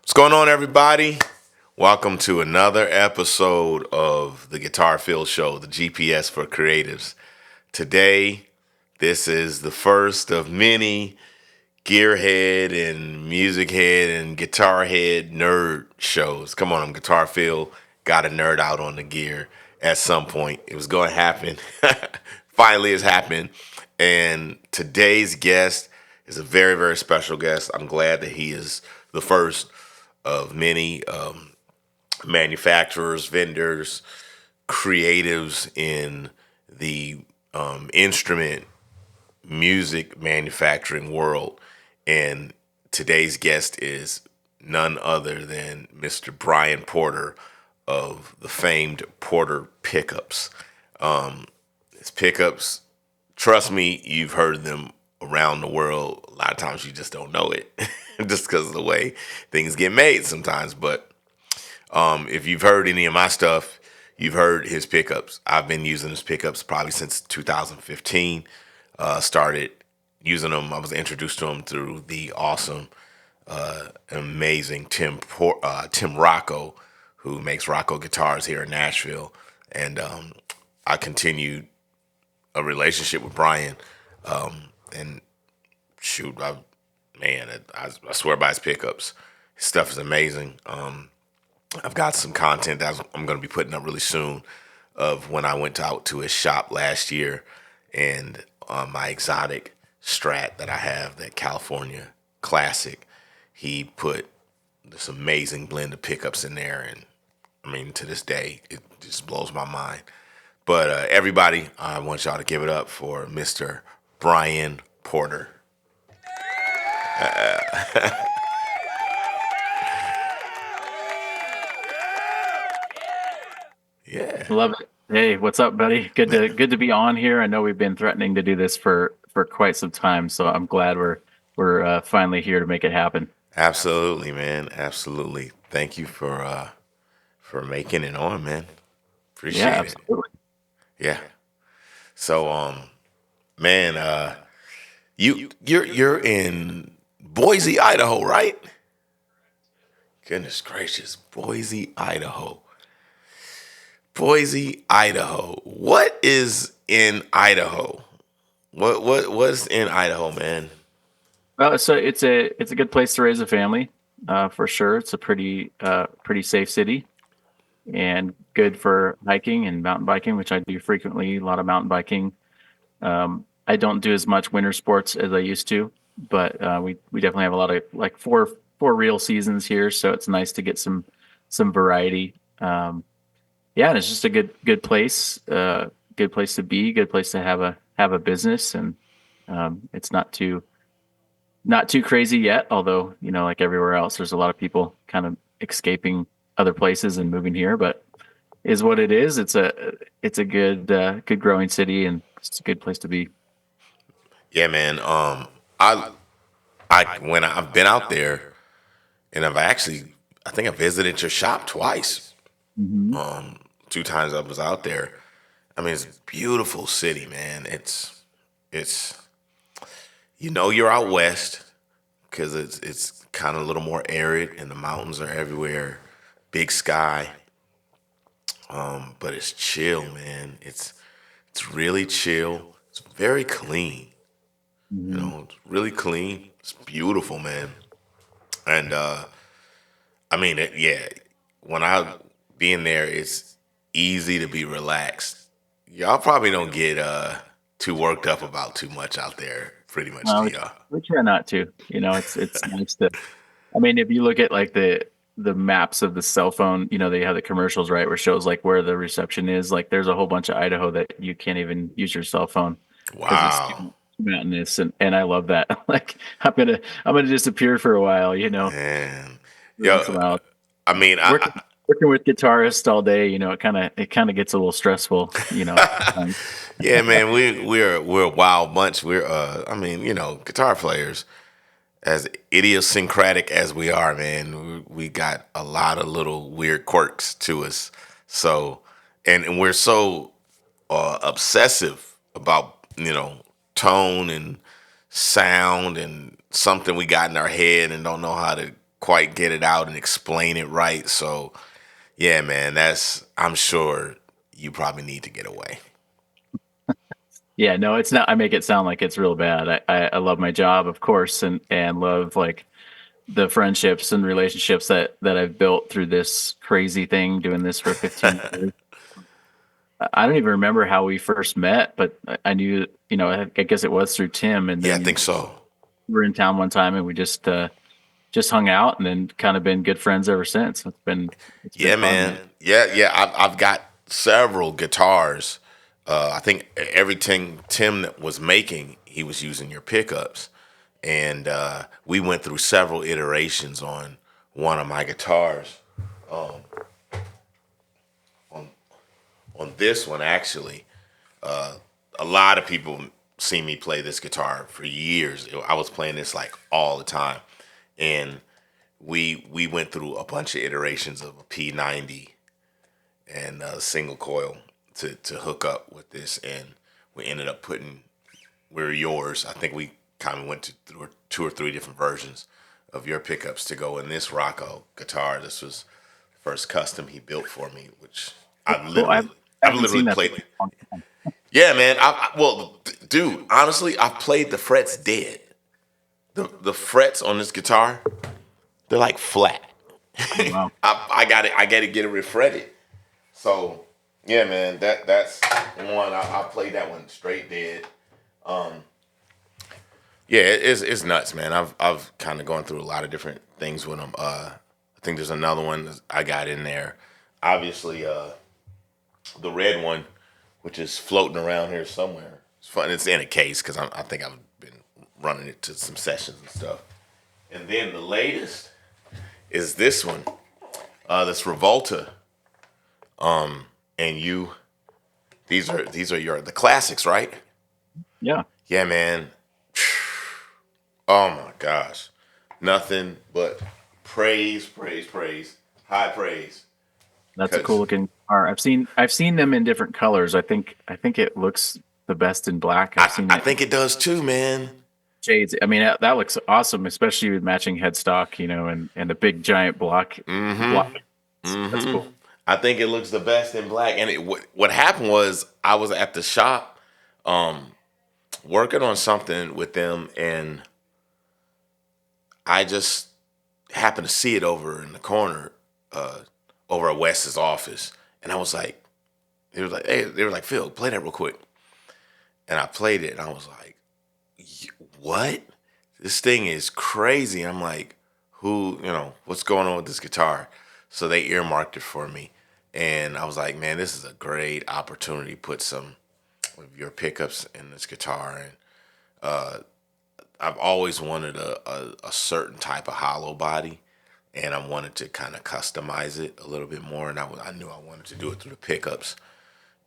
What's going on, everybody? Welcome to another episode of the Gtar Phil Show, the GPS for creatives. Today, this is the first of many gearhead and music head and guitar head nerd shows. Come on, I'm Gtar Phil. Got to nerd out on the gear at some point. It was going to happen. Finally, it's happened. And today's guest is a very, very special guest. I'm glad that he is the first of many manufacturers, vendors, creatives in the instrument music manufacturing world. And today's guest is none other than Mr. Brian Porter of the famed Porter pickups. His pickups, trust me, you've heard them around the world. A lot of times you just don't know it just because of the way things get made sometimes. But if you've heard any of my stuff, you've heard his pickups. I've been using his pickups probably since 2015. Started using them. I was introduced to them through the awesome, amazing Tim Rocco, who makes Rocco guitars here in Nashville. And I continued a relationship with Brian. And shoot, I swear by his pickups. His stuff is amazing. I've got some content that I'm going to be putting up really soon of when I went out to his shop last year and my exotic Strat that I have, that California Classic. He put this amazing blend of pickups in there, and I mean, to this day, it just blows my mind. But everybody, I want y'all to give it up for Mr. Brian Porter. Yeah. Love it. Hey, what's up, buddy? Good to be on here. I know we've been threatening to do this for quite some time, so I'm glad we're finally here to make it happen. Absolutely, man. Absolutely. Thank you for making it on, man. Yeah, Appreciate it. absolutely. Yeah. So man, you're in Boise, Idaho, right? Goodness gracious, Boise, Idaho. Boise, Idaho. What is in Idaho? What's in Idaho, man? Well, so it's a good place to raise a family, for sure. It's a pretty safe city and good for hiking and mountain biking, which I do frequently. A lot of mountain biking. I don't do as much winter sports as I used to, but we definitely have a lot of like four real seasons here, so it's nice to get some variety. Yeah, and it's just a good place to be, good place to have a business, and it's not too crazy yet. Although like everywhere else, there's a lot of people kind of escaping other places and moving here, but is what it is. It's a good growing city, and it's a good place to be. Yeah, man. I when I've been out there, and I think I visited your shop twice. Hmm. Two times I was out there. I mean, it's a beautiful city, man. It's you're out west because it's kind of a little more arid, and the mountains are everywhere, big sky. But it's chill, man. It's really chill. It's very clean. Hmm. It's really clean. It's beautiful, man. And I mean, yeah, when I being there, it's easy to be relaxed. Y'all probably don't get too worked up about too much out there, pretty much, Well, do we, y'all? we try not to. It's nice to. I mean, if you look at like the maps of the cell phone, they have the commercials, right, where it shows like where the reception is. Like, there's a whole bunch of Idaho that you can't even use your cell phone because it's Wow, too mountainous, and I love that. Like, I'm gonna disappear for a while. man. Once in Yo, a while. I mean, Working with guitarists all day, it kind of gets a little stressful. Sometimes. yeah, man. We're a wild bunch. We're I mean, guitar players, as idiosyncratic as we are, man, we got a lot of little weird quirks to us. So, and we're so obsessive about tone and sound and something we got in our head and don't know how to quite get it out and explain it right. So yeah, man, that's I'm sure you probably need to get away. Yeah, no, it's not. I make it sound like it's real bad. I love my job, of course, and love like the friendships and relationships that I've built through this crazy thing, doing this for 15 years. I don't even remember how we first met, but I knew, I guess it was through Tim, and Yeah, I then think so. we were in town one time, and we just hung out, and then kind of been good friends ever since. It's been Yeah, fun, man. man. Yeah. I've got several guitars. I think everything Tim that was making, he was using your pickups, and we went through several iterations on one of my guitars. Um, on on this one, actually, a lot of people see me play this guitar for years. I was playing this like all the time, and we went through a bunch of iterations of a P90 and a single coil to hook up with this, and we ended up putting we're yours. I think we kind of went to two or three different versions of your pickups to go in this Rocco guitar. This was the first custom he built for me, which Oh, cool. I I've haven't literally seen that. played. Yeah, man. Well, dude, honestly, I've played the frets dead. The frets on this guitar, they're like flat. Oh, wow. I got it. I got to get it refretted. So yeah, man, that's one. I played that one straight dead. Um, yeah, it's nuts, man. I've kind of gone through a lot of different things with them. I think there's another one I got in there. Obviously, the red one, which is floating around here somewhere. It's fun. It's in a case because I think I've been running it to some sessions and stuff. And then the latest is this one, this Revolta. And you, these are your the classics, right? Yeah, Yeah, man. Oh my gosh, nothing but praise, praise, praise, high praise. that's a cool Cause looking car. I've seen them in different colors. I think it looks the best in black. I've seen I it in think it does too, man. shades. I mean, that looks awesome, especially with matching headstock, and the big giant block. That's Hmm. cool. I think it looks the best in black. And what happened was I was at the shop, um, working on something with them, and I just happened to see it over in the corner, uh, over at Wes's office, and I was like, they were like, Phil, play that real quick, and I played it, and I was like, what? This thing is crazy. I'm like, what's going on with this guitar? So they earmarked it for me, and I was like, man, this is a great opportunity to put some of your pickups in this guitar, and I've always wanted a certain type of hollow body, and I wanted to kind of customize it a little bit more. And I knew I wanted to do it through the pickups.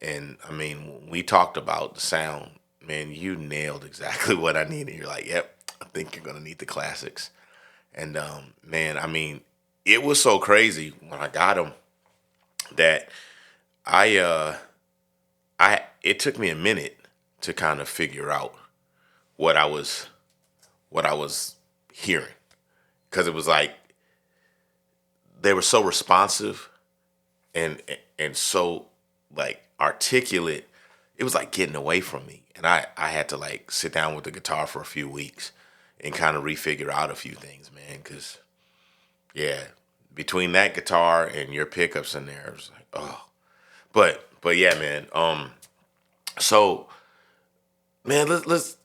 And I mean, when we talked about the sound, man, you nailed exactly what I needed. You're like, yep, I think you're gonna need the classics. And man, I mean, it was so crazy when I got them that I it took me a minute to kind of figure out what I was what I was hearing because it was like they were so responsive and and so like articulate. It was like getting away from me, and I had to like sit down with the guitar for a few weeks and kind of refigure out a few things, man. Because yeah, between that guitar and your pickups in there, it was like oh, but yeah, man. So man, let's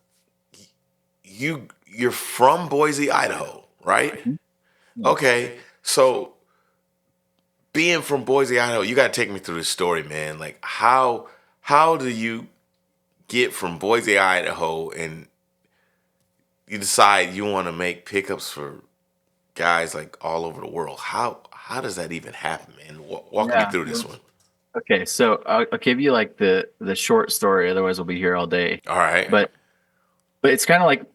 you're from Boise, Idaho, right? Mhm. Yeah. Okay, so being from Boise, Idaho, you got to take me through this story, man. Like how do you get from Boise, Idaho, and you decide you want to make pickups for guys like all over the world? How does that even happen, man? Walk me Yeah. through this one. Okay, so I'll give you like the short story. Otherwise, we'll be here all day. All right. But but it's kind of like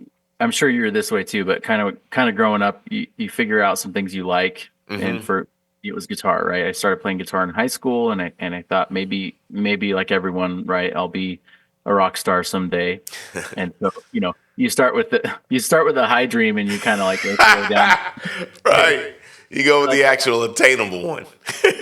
I'm sure you're this way too. But kind of growing up, you figure out some things you like, and Mm-hmm. for it was guitar, right? I started playing guitar in high school, and I thought maybe like everyone, right? I'll be a rock star someday. And so, you start with the high dream, and you kind of like work your way down. Right. You go with Like, the actual attainable one.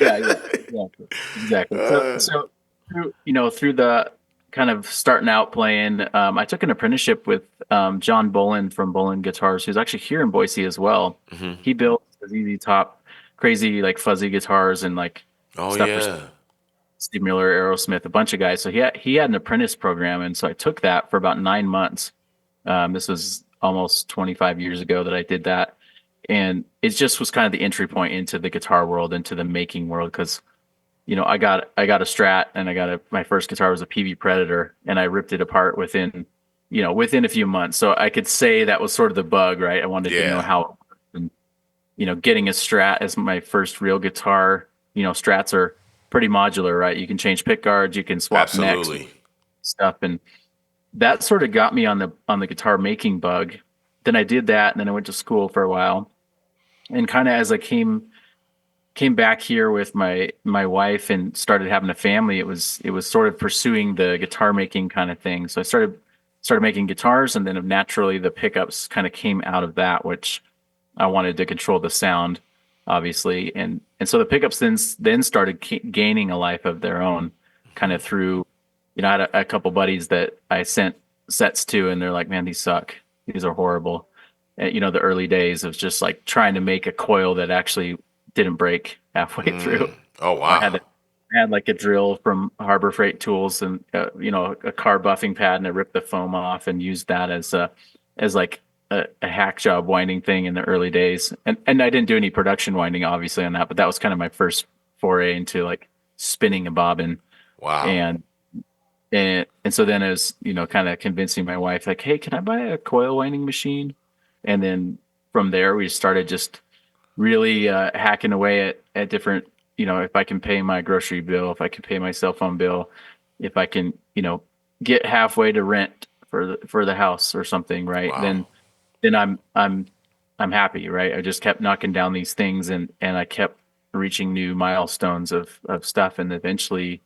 yeah, exactly, exactly. So through through the kind of starting out playing, I took an apprenticeship with John Bolin from Bolin Guitars, who's actually here in Boise as well. Hmm. He built the ZZ Top crazy like fuzzy guitars and like Oh stuff for yeah. Steve Miller, Aerosmith, a bunch of guys. So he had an apprentice program, and so I took that for about 9 months. This was almost 25 years ago that I did that, and it just was kind of the entry point into the guitar world, into the making world. Because I got a Strat, and my first guitar was a PV Predator, and I ripped it apart within a few months. So I could say that was sort of the bug, right? I wanted to know Yeah. how, and getting a Strat as my first real guitar. Strats are pretty modular, right? You can change pick guards, you can swap necks, Absolutely. stuff, and that sort of got me on the guitar making bug. Then I did that, and then I went to school for a while. And kind of as I came back here with my wife and started having a family, it was sort of pursuing the guitar making kind of thing. So I started making guitars, and then naturally the pickups kind of came out of that, which I wanted to control the sound, obviously, and so the pickups then started gaining a life of their own, kind of through, I had a couple buddies that I sent sets to, and they're like, "Man, these suck. These are horrible." The early days of just like trying to make a coil that actually didn't break halfway through. Mm. Oh I wow. had like a drill from Harbor Freight Tools, and a car buffing pad, and I ripped the foam off and used that as like a hack job winding thing in the early days. And I didn't do any production winding obviously on that, but that was kind of my first foray into like spinning a bobbin. Wow. And and so then I was kind of convincing my wife, like, hey, can I buy a coil winding machine? And then from there we started just really hacking away at different, if I can pay my grocery bill, if I can pay my cell phone bill, if I can, get halfway to rent for the house or something, right? Wow. Then I'm happy, right? I just kept knocking down these things, and I kept reaching new milestones of stuff, and eventually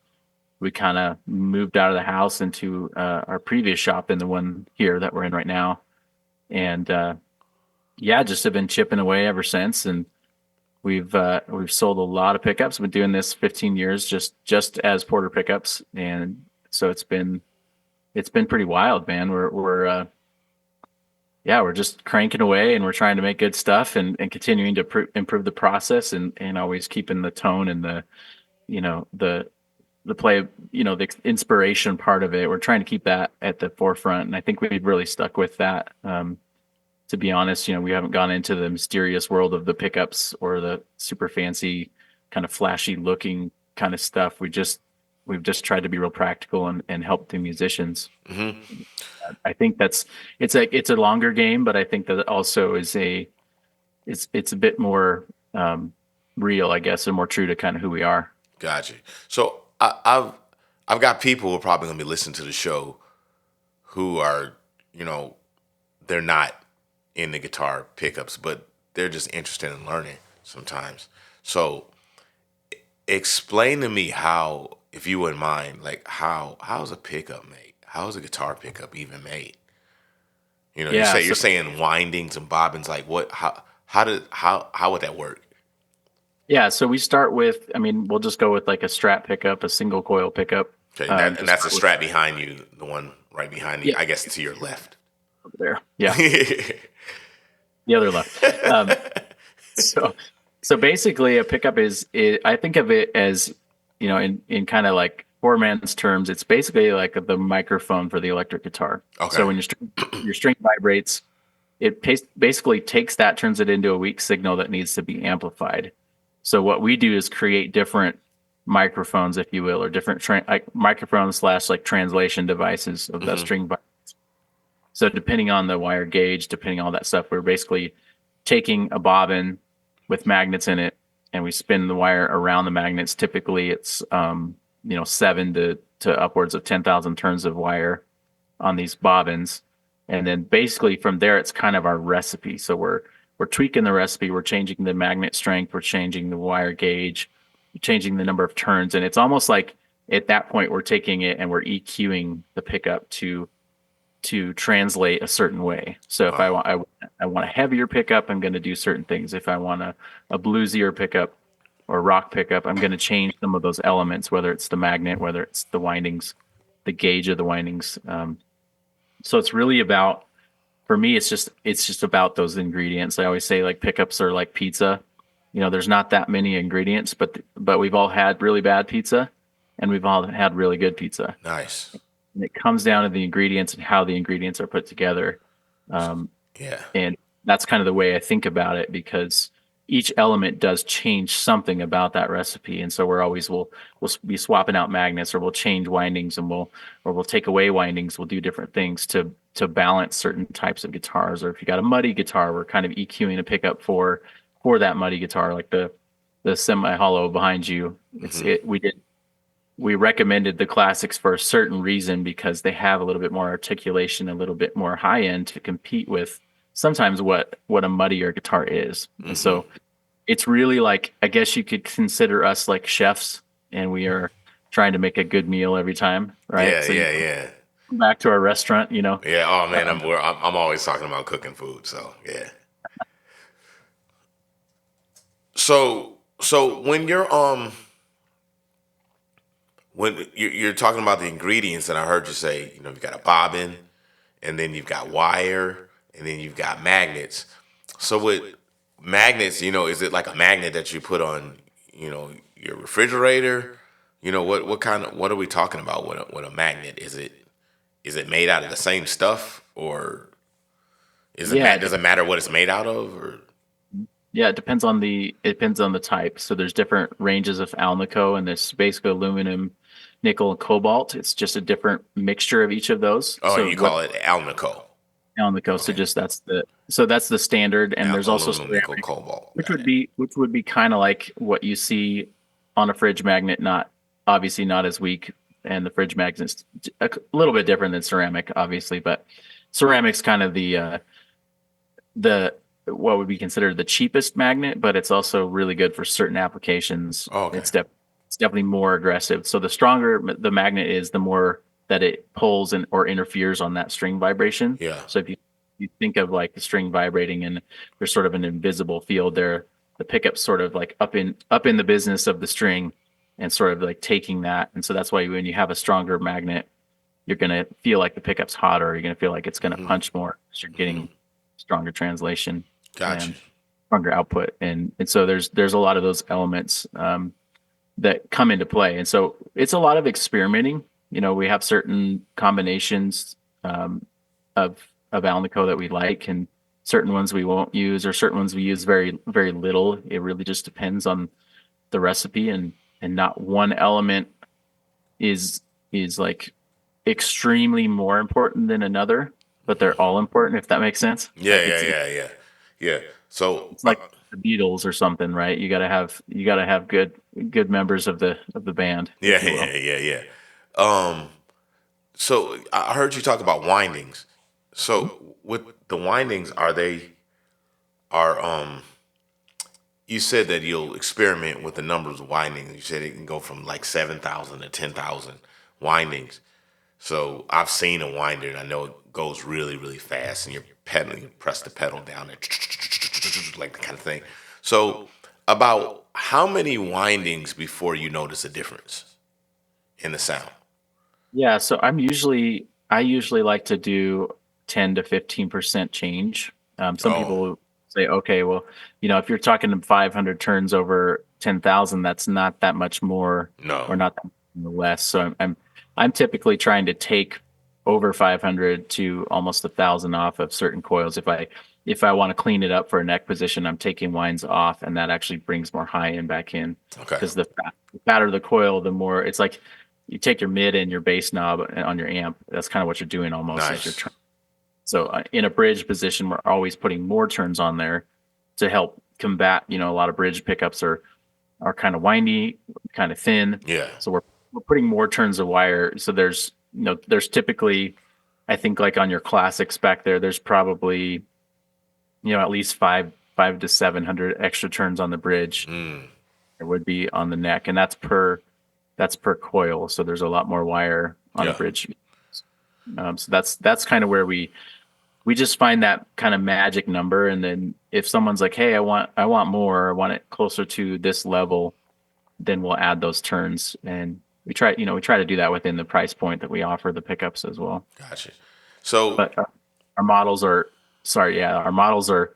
we kind of moved out of the house into our previous shop and the one here that we're in right now. And yeah, just have been chipping away ever since. And we've sold a lot of pickups. Been doing this 15 years, just as Porter pickups, and so it's been pretty wild, man. We're yeah, we're just cranking away, and we're trying to make good stuff, and continuing to improve the process, and always keeping the tone and the you know the play, the inspiration part of it. We're trying to keep that at the forefront, and I think we've really stuck with that. To be honest, we haven't gone into the mysterious world of the pickups or the super fancy, kind of flashy looking kind of stuff. We've just tried to be real practical and help the musicians. Hmm. I think it's a longer game, but I think that it also it's a bit more real, I guess, and more true to kind of who we are. Gotcha. So I've got people who are probably gonna be listening to the show who are, you know, they're not in the guitar pickups, but they're just interested in learning sometimes. So explain to me how, if you wouldn't mind, like how's a pickup made? How is a guitar pickup even made? You know, Yeah. you're So saying windings and bobbins, like what? How would that work? yeah, so we start with, I mean, we'll just go with like a Strat pickup, a single coil pickup. Okay, and To that's the start with. Strat behind you, the one right behind you, Yeah, I guess to your left. over there. Yeah, the other left. So so basically a pickup I think of it as, in kind of like poor man's terms, it's basically like the microphone for the electric guitar. So Okay. when your string vibrates, it basically takes that, turns it into a weak signal that needs to be amplified. So what we do is create different microphones, if you will, or different like microphones slash like translation devices of that Hmm. string. So depending on the wire gauge, depending on all that stuff, we're basically taking a bobbin with magnets in it, and we spin the wire around the magnets. Typically, it's 7 to upwards of 10,000 turns of wire on these bobbins, and then basically from there, it's kind of our recipe. So we're tweaking the recipe, we're changing the magnet strength, we're changing the wire gauge, changing the number of turns, and it's almost like at that point we're taking it and we're EQing the pickup to translate a certain way. So if I want a heavier pickup, I'm going to do certain things. If I want a bluesier pickup or rock pickup, I'm going to change some of those elements, whether it's the magnet, whether it's the windings, the gauge of the windings. So it's really about, for me, it's just about those ingredients. I always say like pickups are like pizza. There's not that many ingredients, but we've all had really bad pizza, and we've all had really good pizza. Nice. And it comes down to the ingredients and how the ingredients are put together. Um, Yeah. and that's kind of the way I think about it, because each element does change something about that recipe. And so we'll be swapping out magnets, or we'll change windings, and we'll take away windings. We'll do different things to balance certain types of guitars. Or if you got a muddy guitar, we're kind of EQing a pickup for that muddy guitar, like the semi hollow behind you. We recommended the classics for a certain reason, because they have a little bit more articulation, a little bit more high end to compete with sometimes what a muddier guitar is. And so it's really like, I guess you could consider us like chefs, and we are trying to make a good meal every time, right? Yeah, So you yeah, yeah. come back to our restaurant, Yeah. Oh man, um, I'm always talking about cooking food. So yeah. So when you're talking about the ingredients, and I heard you say, you've got a bobbin, and then you've got wire, and then you've got magnets. So with magnets, is it like a magnet that you put on, your refrigerator? What are we talking about with a magnet? Is it made out of the same stuff, or yeah, does it matter what it's made out of, or yeah, it depends on the type. So there's different ranges of Alnico, and there's basically aluminum, nickel, and cobalt. It's just a different mixture of each of those. oh, and So you what call it Alnico? Alnico? So Okay, just that's the standard, and there's also aluminum, nickel, ceramic, cobalt. which Got would it. be kind of like what you see on a fridge magnet. Not obviously not as weak, and the fridge magnet's a little bit different than ceramic, obviously, but ceramic's kind of the what would be considered the cheapest magnet, but it's also really good for certain applications. Oh, okay. It's definitely more aggressive. So the stronger the magnet is, the more that it pulls or interferes on that string vibration. Yeah. So if you think of like the string vibrating, and there's sort of an invisible field there, the pickup's sort of like up in the business of the string, and sort of like taking that. And so that's why when you have a stronger magnet, you're going to feel like the pickup's hotter. You're going to feel like it's going to punch more, because you're getting stronger translation Gotcha. and stronger output. And so there's a lot of those elements that come into play. And so it's a lot of experimenting. We have certain combinations of Alnico that we like, and certain ones we won't use, or certain ones we use very, very little. It really just depends on the recipe, and not one element is like extremely more important than another, but they're all important, if that makes sense. Yeah, Like yeah, it's yeah, yeah, yeah. So, it's like the Beatles or something, right? You got to have good members of the band, if yeah, you will. yeah, yeah, yeah. Um, so I heard you talk about windings. So with the windings, are you said that you'll experiment with the numbers of windings. You said it can go from like 7,000 to 10,000 windings. So I've seen a winder, and I know it goes really, really fast, and you're pedaling, you press the pedal down, and like the kind of thing. So about how many windings before you notice a difference in the sound? Yeah, so I usually like to do 10 to 15% change. Some Oh, people say, okay, well, if you're talking 500 turns over 10,000, that's not that much more, no. or not that much less. So I'm typically trying to take over 500 to almost 1,000 off of certain coils. If I want to clean it up for a neck position, I'm taking winds off, and that actually brings more high end back in, Okay. because the fatter the coil, the more it's like you take your mid and your bass knob on your amp. That's kind of what you're doing almost, is you're Nice. trying. So in a bridge position, we're always putting more turns on there to help combat. A lot of bridge pickups are kind of windy, kind of thin. Yeah. So we're putting more turns of wire. So there's typically, I think, like on your classics back there, there's probably at least five to 700 extra turns on the bridge. Mm, There would be on the neck, and that's per coil. So there's a lot more wire on a yeah. bridge. So that's kind of where we just find that kind of magic number, and then if someone's like, "Hey, I want more, I want it closer to this level," then we'll add those turns, and we try to do that within the price point that we offer the pickups as well. Gotcha. So But our models are sorry, yeah, our models are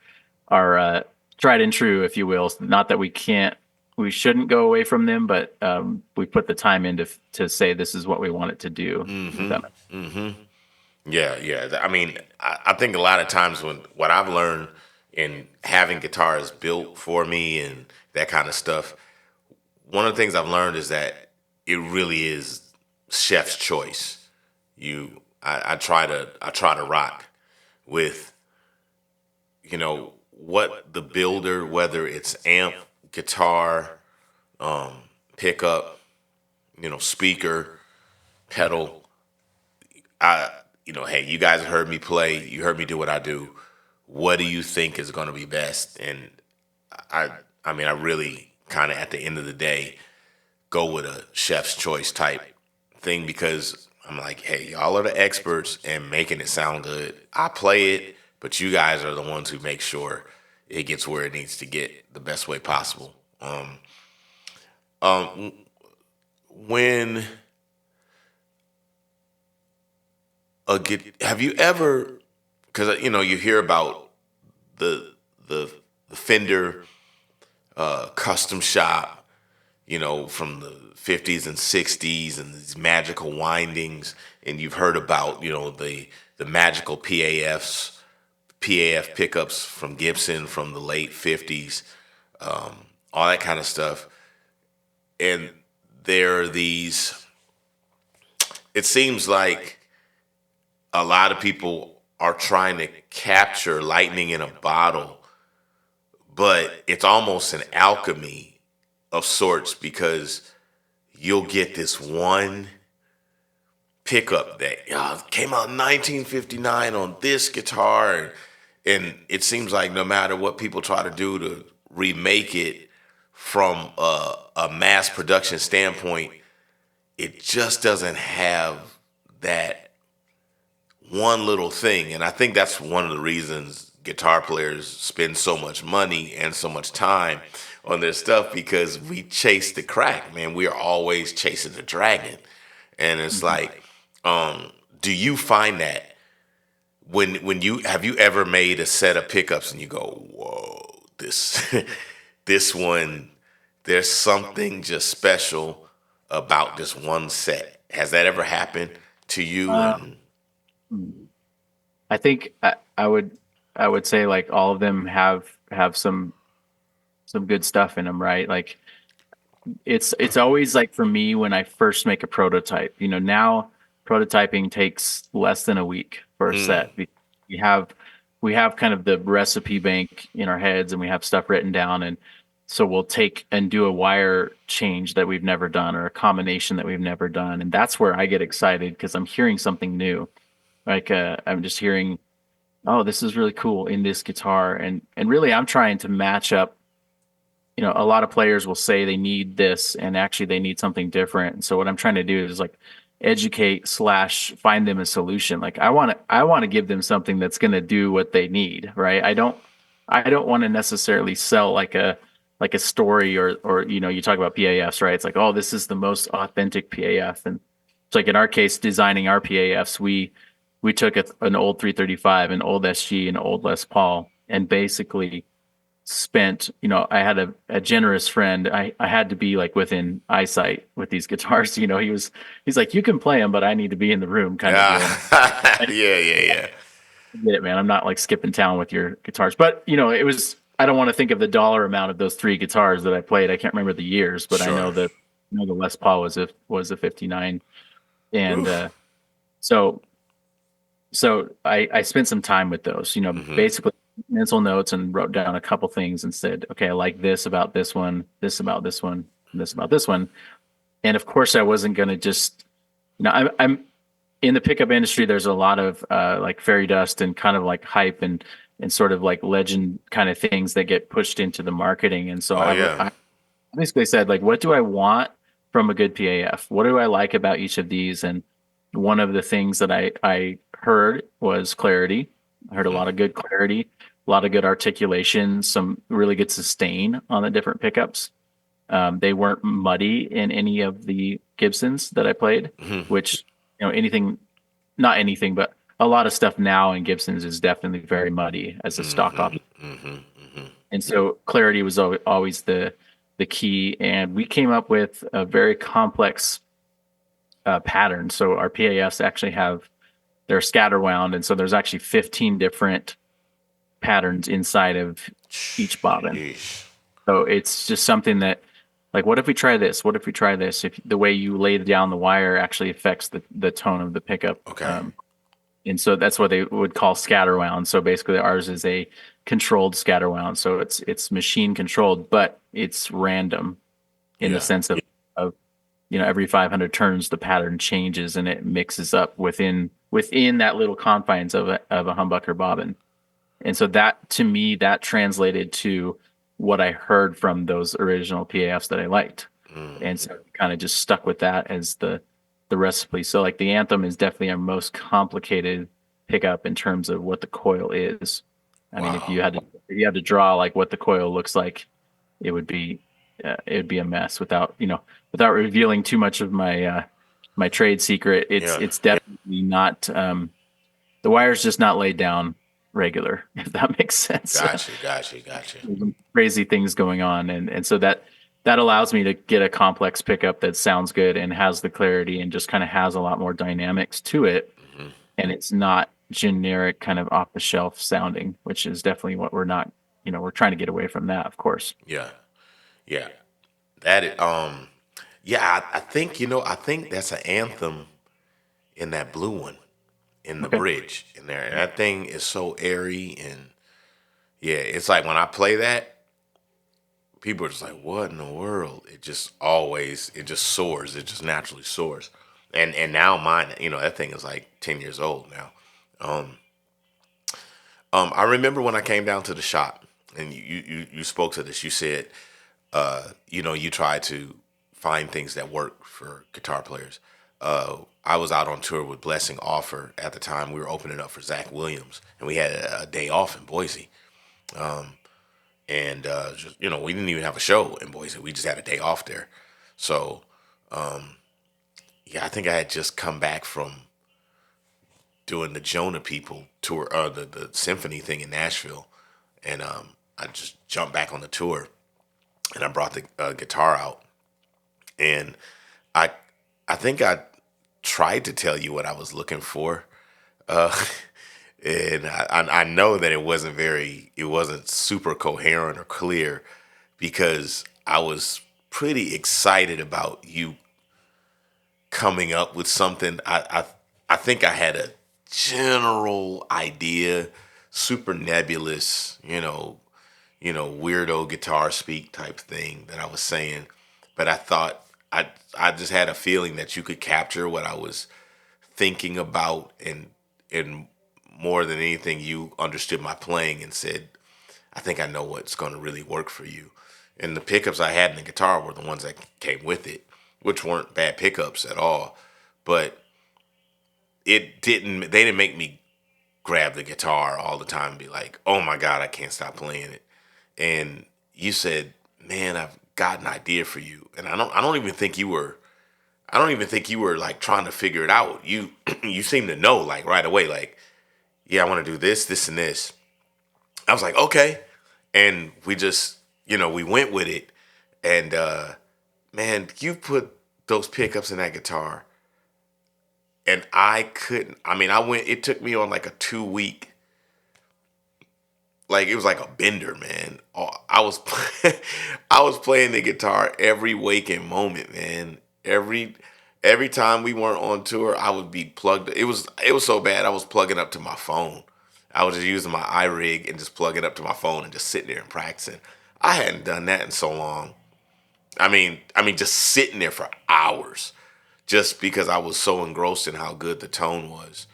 tried and true, if you will. Not that we shouldn't go away from them, but we put the time in to say this is what we want it to do. If that yeah, yeah. I mean, I think a lot of times when what I've learned in having guitars built for me and that kind of stuff, one of the things I've learned is that it really is chef's choice. I try to rock with what the builder, whether it's amp, guitar, pickup, speaker, pedal. Hey, you guys heard me play. You heard me do what I do. What do you think is going to be best? And I, I mean, I really kind of at the end of the day go with a chef's choice type thing because I'm like, hey, y'all are the experts and making it sound good. I play it, but you guys are the ones who make sure it gets where it needs to get the best way possible. Um, when have you ever? Because you hear about the the the Fender custom shop, from the 50s and 60s and these magical windings, and you've heard about the magical PAF pickups from Gibson from the late 50s, all that kind of stuff. And there are these. It seems like a lot of people are trying to capture lightning in a bottle, but it's almost an alchemy of sorts because you'll get this one pickup that came out in 1959 on this guitar, and it seems like no matter what people try to do to remake it from a mass production standpoint, it just doesn't have that one little thing. And I think that's one of the reasons guitar players spend so much money and so much time on their stuff because we chase the crack, man. We are always chasing the dragon. And it's like, do you find that when you have you ever made a set of pickups and you go, whoa, this this one, there's something just special about this one set. Has that ever happened to you? uh, And I think I would say like all of them have some good stuff in them, right? Like it's always like for me when I first make a prototype. Now prototyping takes less than a week for a set. We have we have kind of the recipe bank in our heads, and we have stuff written down, and so we'll take and do a wire change that we've never done or a combination that we've never done, and that's where I get excited because I'm hearing something new. Like I'm just hearing, oh, this is really cool in this guitar, and really I'm trying to match up. A lot of players will say they need this and actually they need something different. And so what I'm trying to do is like educate slash find them a solution. Like I want to give them something that's going to do what they need, right? I don't want to necessarily sell like a story or you talk about PAFs, right? It's like, oh, this is the most authentic PAF. And it's like in our case, designing our PAFs, we took an old 335, an old SG, an old Les Paul, and basically spent, I had a generous friend. I had to be like within eyesight with these guitars. He's like, you can play them, but I need to be in the room kind of deal. And yeah, I yeah, yeah. get it, man. I'm not like skipping town with your guitars, but I don't want to think of the dollar amount of those three guitars that I played. I can't remember the years, but I know Sure. that, the Les Paul was a 59. And, Oof. so I spent some time with those, basically mental notes and wrote down a couple things and said, okay, I like this about this one, this about this one, and this about this one. And of course, I wasn't going to just, I'm in the pickup industry. There's a lot of like fairy dust and kind of like hype and sort of like legend kind of things that get pushed into the marketing. And so Oh yeah. I basically said, like, what do I want from a good PAF? What do I like about each of these? one of the things that I heard was clarity. I heard a Hmm. lot of good clarity, a lot of good articulation, some really good sustain on the different pickups. They weren't muddy in any of the Gibsons that I played, Hmm. which, anything, not anything, but a lot of stuff now in Gibsons is definitely very muddy as a stock Hmm. option. Hmm. Hmm. And so clarity was always the key. And we came up with a very complex pattern. So our PAFs actually have, they're scatter wound. And so there's actually 15 different patterns inside of each bobbin. Sheesh. So it's just something that, like, what if we try this? What if we try this? If the way you lay down the wire actually affects the tone of the pickup. Okay. And so that's what they would call scatter wound. So basically, ours is a controlled scatter wound. So it's machine controlled, but it's random in the Yeah. sense of every 500 turns the pattern changes and it mixes up within that little confines of a humbucker bobbin. And so that, to me, that translated to what I heard from those original PAFs that I liked. Mm. And so kind of just stuck with that as the recipe. So like the Anthem is definitely our most complicated pickup in terms of what the coil is. I mean, Wow. if you had to draw like what the coil looks like, it would be it would be a mess without revealing too much of my trade secret. It's Yeah. it's definitely not the wire's just not laid down regular, if that makes sense. Gotcha. Gotcha. Gotcha. Crazy things going on, and so that allows me to get a complex pickup that sounds good and has the clarity and just kind of has a lot more dynamics to it, Hmm. and it's not generic kind of off the shelf sounding, which is definitely what we're not. We're trying to get away from that, of course. Yeah. Yeah. That is, yeah, I think, I think that's an anthem in that blue one in the Okay. bridge in there. And that thing is so airy and yeah, it's like when I play that, people are just like, what in the world? It just soars. It just naturally soars. And now mine, that thing is like 10 years old now. Um, I remember when I came down to the shop and you spoke to this, you said, you try to find things that work for guitar players. I was out on tour with Blessing Offer at the time. We were opening up for Zach Williams, and we had a day off in Boise. And we didn't even have a show in Boise. We just had a day off there. So yeah, I think I had just come back from doing the Jonah People tour, the symphony thing in Nashville, and I just jumped back on the tour, and I brought the guitar out, and I I think I tried to tell you what I was looking for, uh, and I know that it wasn't super coherent or clear because I was pretty excited about you coming up with something. I think I had a general idea, super nebulous, weirdo guitar speak type thing that I was saying, but I thought I just had a feeling that you could capture what I was thinking about, and more than anything, you understood my playing and said, I think I know what's going to really work for you. And the pickups I had in the guitar were the ones that came with it, which weren't bad pickups at all. But they didn't make me grab the guitar all the time and be like, oh my God, I can't stop playing it. And you said, man, I've got an idea for you. And I don't even think you were, like trying to figure it out. You seem to know like right away, like, yeah, I want to do this, this, and this. I was like, okay. And we just, we went with it. And man, you put those pickups in that guitar. And I couldn't, it took me on like a 2 week, like it was like a bender, man. I was, I was playing the guitar every waking moment, man. Every time we weren't on tour, I would be plugged. It was so bad. I was plugging up to my phone. I was just using my iRig and just plugging up to my phone and just sitting there and practicing. I hadn't done that in so long. Just sitting there for hours, just because I was so engrossed in how good the tone was.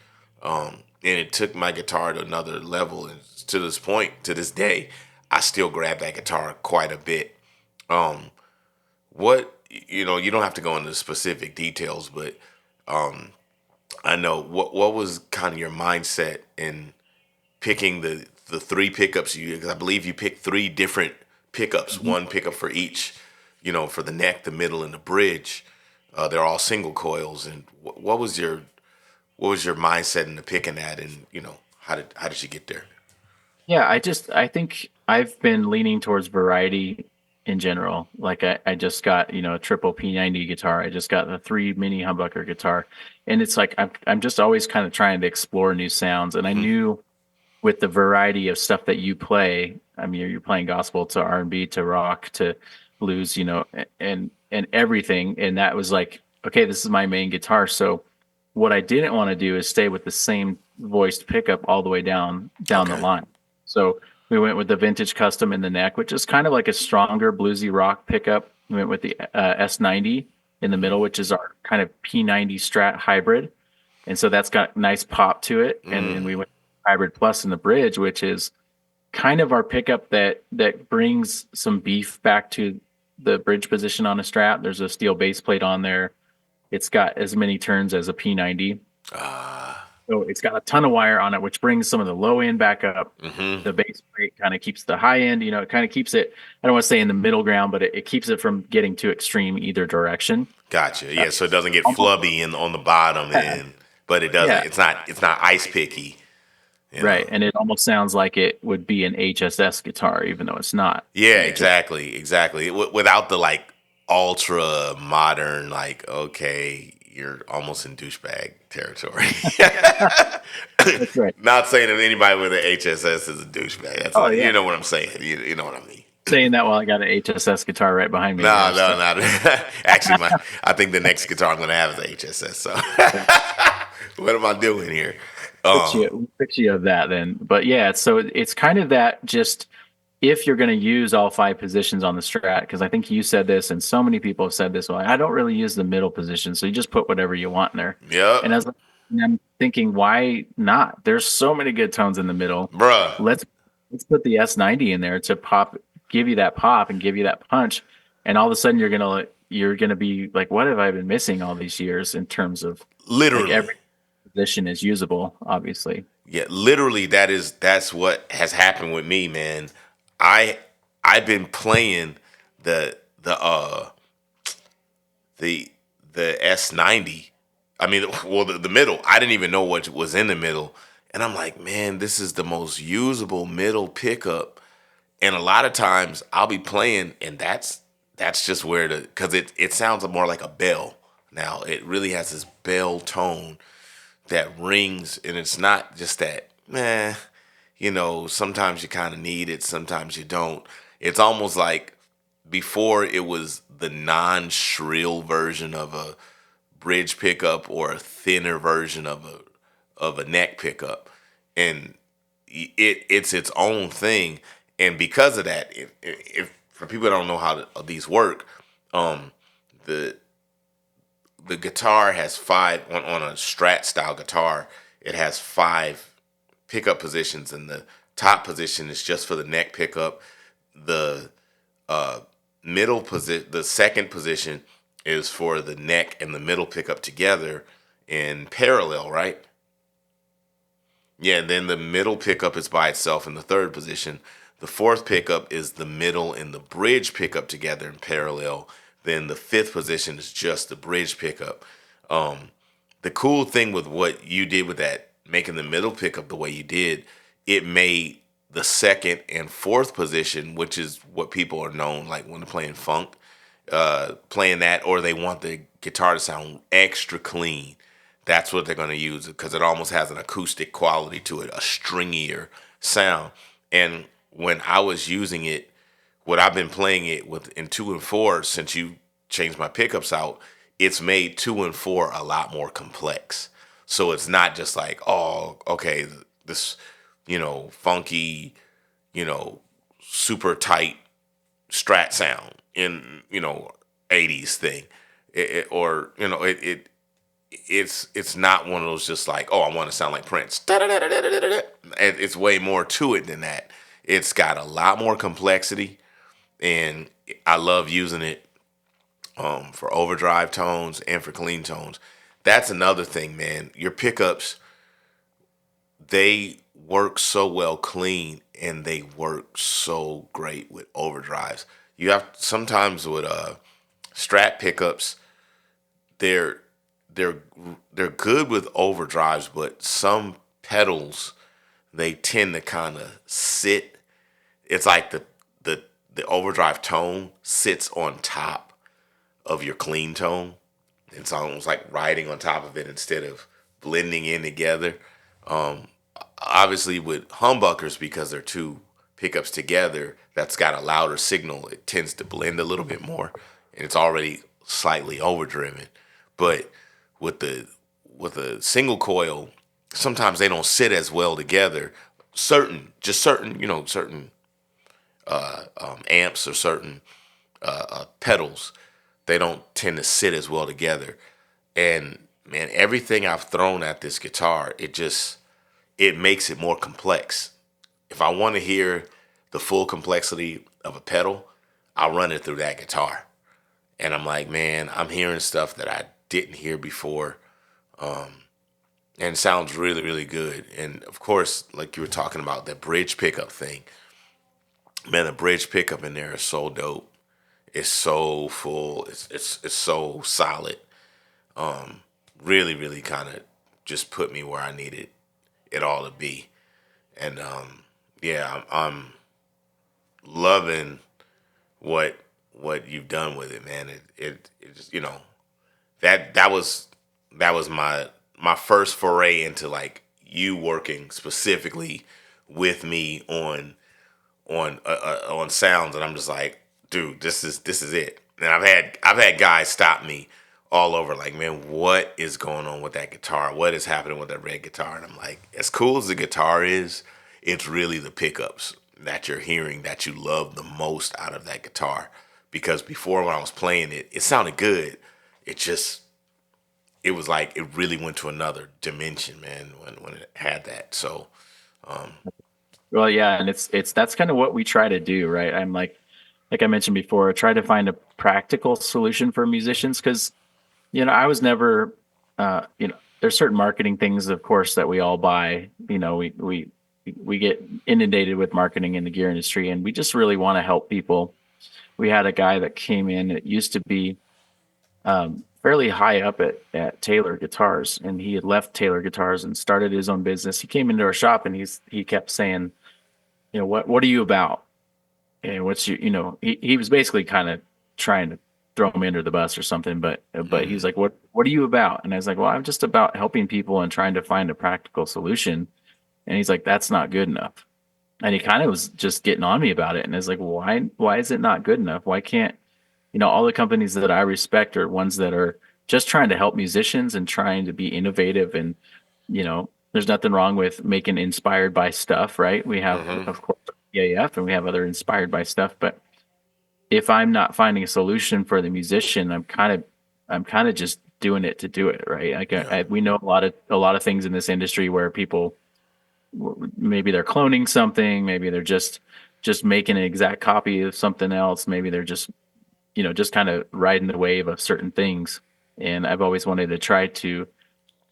And it took my guitar to another level. And to this point, to this day, I still grab that guitar quite a bit. Um, what you don't have to go into specific details, but I know. What was kind of your mindset in picking the three pickups you? Because I believe you picked three different pickups, Mhm. one pickup for each. For the neck, the middle, and the bridge. They're all single coils. And what was your mindset into picking that? And how did you get there? Yeah, I think I've been leaning towards variety in general. Like I just got, a triple P90 guitar. I just got the three mini humbucker guitar. And it's like I'm just always kind of trying to explore new sounds. And I Hmm. knew with the variety of stuff that you play, I mean you're playing gospel to R&B to rock to blues, and everything. And that was like, okay, this is my main guitar. So what I didn't want to do is stay with the same voiced pickup all the way down the Okay. line. So we went with the vintage custom in the neck, which is kind of like a stronger bluesy rock pickup. We went with the S90 in the middle, which is our kind of P90 Strat hybrid, and so that's got nice pop to it. And then we went hybrid plus in the bridge, which is kind of our pickup that brings some beef back to the bridge position on a Strat. There's a steel base plate on there. It's got as many turns as a P90. Ah. So it's got a ton of wire on it, which brings some of the low end back up. Hmm. The base plate kind of keeps the high end, it kind of keeps it, I don't want to say in the middle ground, but it keeps it from getting too extreme either direction. Gotcha. Uh, Yeah, so it doesn't get almost, flubby on the bottom end, but it doesn't. yeah, It's not ice picky. You right. know. And it almost sounds like it would be an HSS guitar, even though it's not Yeah, an HS. exactly, exactly. Without the like ultra modern, like okay, you're almost in douchebag territory. That's right. Not saying that anybody with an HSS is a douchebag. That's Oh, like yeah. you know what I'm saying. You know what I mean. Saying that while I got an HSS guitar right behind me No, there. no, So, not actually. I think the next guitar I'm gonna have is a HSS. So yeah. what am I doing here? Fix you of that then. But yeah, so it's kind of that just if you're going to use all five positions on the Strat, because I think you said this and so many people have said this, well, I don't really use the middle position. So you just put whatever you want in there. Yep, And and I'm thinking, why not? There's so many good tones in the middle. bruh. Let's let's put the S90 in there to pop, give you that pop and give you that punch. And all of a sudden you're gonna be like, what have I been missing all these years in terms of like Literally. every position is usable, obviously. Yeah, literally that's what has happened with me, man. I I've been playing the the uh the the S90. I mean, well, the middle. I didn't even know what was in the middle, and I'm like, man, this is the most usable middle pickup. And a lot of times I'll be playing, and that's just where because it sounds more like a bell. Now it really has this bell tone that rings, and it's not just that, man. Sometimes you kind of need it, sometimes you don't. It's almost like before it was the non-shrill version of a bridge pickup or a thinner version of a neck pickup, and it's its own thing. And because of that, if for people that don't know how these work, um, the the guitar has five on a Strat style guitar. It has five pickup positions, and the top position is just for the neck pickup. The uh, the second position is for the neck and the middle pickup together in parallel, right? Yeah, then the middle pickup is by itself in the third position. The fourth pickup is the middle and the bridge pickup together in parallel. Then the fifth position is just the bridge pickup. Um, the cool thing with what you did with that, making the middle pickup the way you did, it made the second and fourth position, which is what people are known like when they're playing funk, playing that, or they want the guitar to sound extra clean. That's what they're going to use because it almost has an acoustic quality to it, a stringier sound. And when I was using it, what I've been playing it with in two and four since you changed my pickups out, it's made two and four a lot more complex. So it's not just like, oh, okay, this, funky, you know, super tight Strat sound in, 80s thing. Or, it's not one of those just like, oh, I want to sound like Prince. It's way more to it than that. It's got a lot more complexity, and I love using it for overdrive tones and for clean tones. that's another thing, man. Your pickups, they work so well clean, and they work so great with overdrives. You have sometimes with Strat pickups, they're they're they're good with overdrives, but some pedals, they tend to kind of sit. It's like the overdrive tone sits on top of your clean tone. It's almost like riding on top of it instead of blending in together. Um, Obviously, with humbuckers, because they're two pickups together, that's got a louder signal. It tends to blend a little bit more, and it's already slightly overdriven. But with the single coil, sometimes they don't sit as well together. Certain, certain amps or certain pedals, they don't tend to sit as well together. And man, everything I've thrown at this guitar, it makes it more complex. If I want to hear the full complexity of a pedal, I'll run it through that guitar. And I'm like, man, I'm hearing stuff that I didn't hear before. And it sounds really, really good. And of course, like you were talking about, that bridge pickup thing. Man, the bridge pickup in there is so dope. It's so full. It's so solid. Really, really kind of just put me where I needed it all to be. And yeah, I'm loving what you've done with it, man. It just, that was my first foray into like you working specifically with me on sounds, and I'm just like, dude, this is it. And I've had guys stop me all over, like, man, what is going on with that guitar? What is happening with that red guitar? And I'm like, as cool as the guitar is, it's really the pickups that you're hearing that you love the most out of that guitar. Because before, when I was playing it, it sounded good. It just, it was like it really went to another dimension, man, when it had that. So Well, yeah, and it's that's kind of what we try to do, right? I'm like I mentioned before, I try to find a practical solution for musicians because I was never, there's certain marketing things, of course, that we all buy. We get inundated with marketing in the gear industry, and we just really want to help people. We had a guy that came in that used to be fairly high up at Taylor Guitars, and he had left Taylor Guitars and started his own business. He came into our shop and he kept saying, what are you about? And what's he was basically kind of trying to throw him under the bus or something, but he's like, what are you about? And I was like, well, I'm just about helping people and trying to find a practical solution. And he's like, that's not good enough. And he kind of was just getting on me about it. And I was like, why is it not good enough? Why can't, all the companies that I respect are ones that are just trying to help musicians and trying to be innovative. And, there's nothing wrong with making inspired by stuff, right? We have, mhm. of course, EAF and we have other inspired by stuff. But if I'm not finding a solution for the musician, I'm kind of just doing it to do it, right? Like Yeah, we know a lot of things in this industry where people maybe they're cloning something, maybe they're just making an exact copy of something else, maybe they're just kind of riding the wave of certain things. And I've always wanted to try to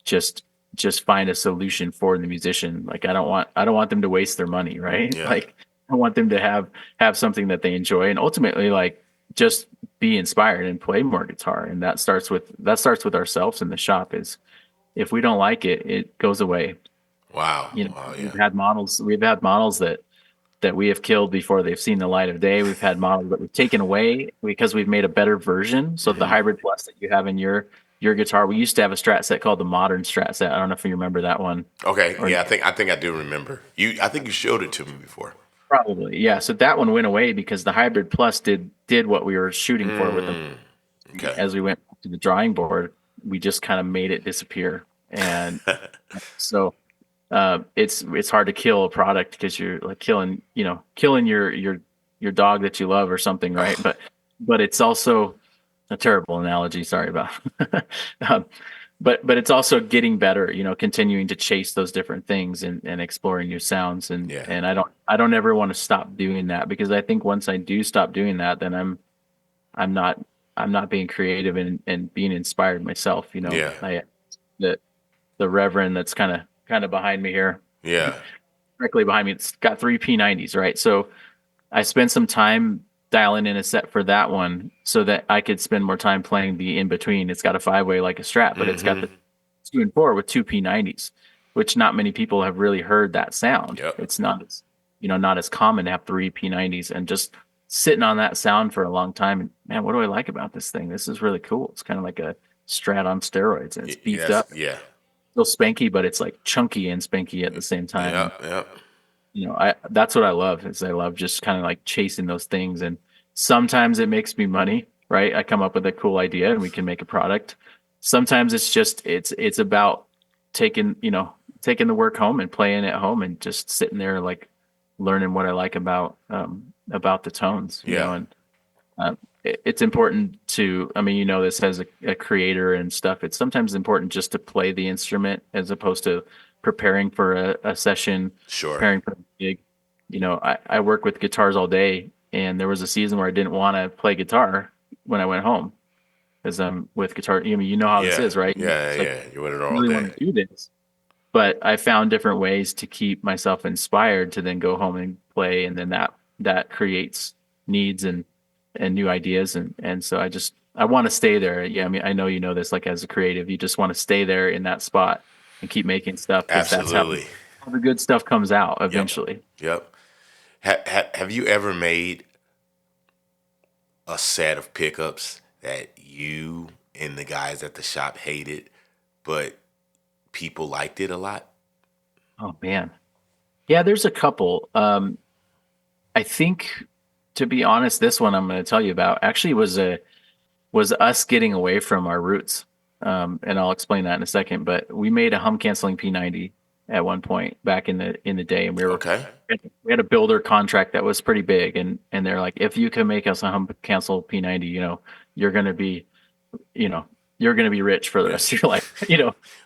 just just find a solution for the musician. Like I don't want them to waste their money, right? yeah, Like I want them to have something that they enjoy and ultimately like just be inspired and play more guitar. And that starts with ourselves in the shop is if we don't like it, it goes away. wow, You know, wow, we've yeah, had models that we have killed before they've seen the light of day. We've had models that we've taken away because we've made a better version. So the hmm, hybrid plus that you have in your guitar, we used to have a Strat set called the modern Strat set. I don't know if you remember that one okay, or yeah. I think I do remember you. I think you showed it to me before. probably. Yeah. So that one went away because the hybrid plus did what we were shooting for with them. Mm, okay. As we went to the drawing board, we just kind of made it disappear. And so it's hard to kill a product because you're like killing your dog that you love or something, right? Ugh, But it's also a terrible analogy. Sorry about, um, but it's also getting better. Continuing to chase those different things and exploring new sounds. And yeah, and I don't ever want to stop doing that because I think once I do stop doing that, then I'm not I'm not being creative and being inspired myself. yeah, the Reverend that's kind of behind me here, Yeah. directly behind me. It's got three P90s, right? So I spent some time dialing in a set for that one so that I could spend more time playing the in between. It's got a five-way like a Strat, but it's got Mm-hmm. the 2 and 4 with two P90s, which not many people have really heard that sound. Yep. It's not as, not as common to have three P90s, and just sitting on that sound for a long time. And man, what do I like about this thing? This is really cool. It's kind of like a Strat on steroids, and it's beefed Yes. up, Yeah. still spanky, but it's like chunky and spanky at the same time. And Yep. Yep. I that's what I love, is I love just kind of like chasing those things. And sometimes it makes me money, right? I come up with a cool idea and we can make a product. Sometimes it's just it's about taking, taking the work home and playing at home and just sitting there like learning what I like about the tones, Yeah. and it's important to, I mean, this as a creator and stuff, it's sometimes important just to play the instrument as opposed to preparing for a session, Sure. preparing for a gig. I work with guitars all day, and there was a season where I didn't want to play guitar when I went home because I'm with guitar. You know how this Yeah. is, right? Yeah. It's like, Yeah. You're with it I all really day. want to do this, but I found different ways to keep myself inspired to then go home and play, and then that creates needs and new ideas, and so I want to stay there. Yeah, I mean, I know this, like as a creative, you just want to stay there in that spot and keep making stuff because that's how Absolutely. the good stuff comes out Yep. eventually. Yep. Have you ever made a set of pickups that you and the guys at the shop hated, but people liked it a lot? Oh man, yeah, there's a couple. I think, to be honest, this one I'm going to tell you about actually was us getting away from our roots. And I'll explain that in a second. But we made a hum canceling P90 at one point back in the day, and Okay. we had a builder contract that was pretty big, and they're like, if you can make us a hum cancel P90, you're gonna be, you know, you're gonna be rich for the Yeah. rest of your life,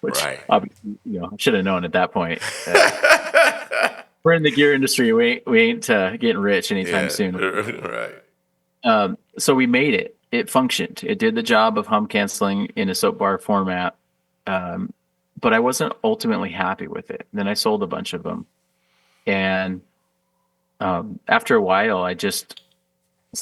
which Right. obviously, I should have known at that point. We're in the gear industry. We ain't getting rich anytime Yeah. soon. Right. So we made it. It functioned. It did the job of hum canceling in a soap bar format. Um, but I wasn't ultimately happy with it. Then I sold a bunch of them, and after a while, it's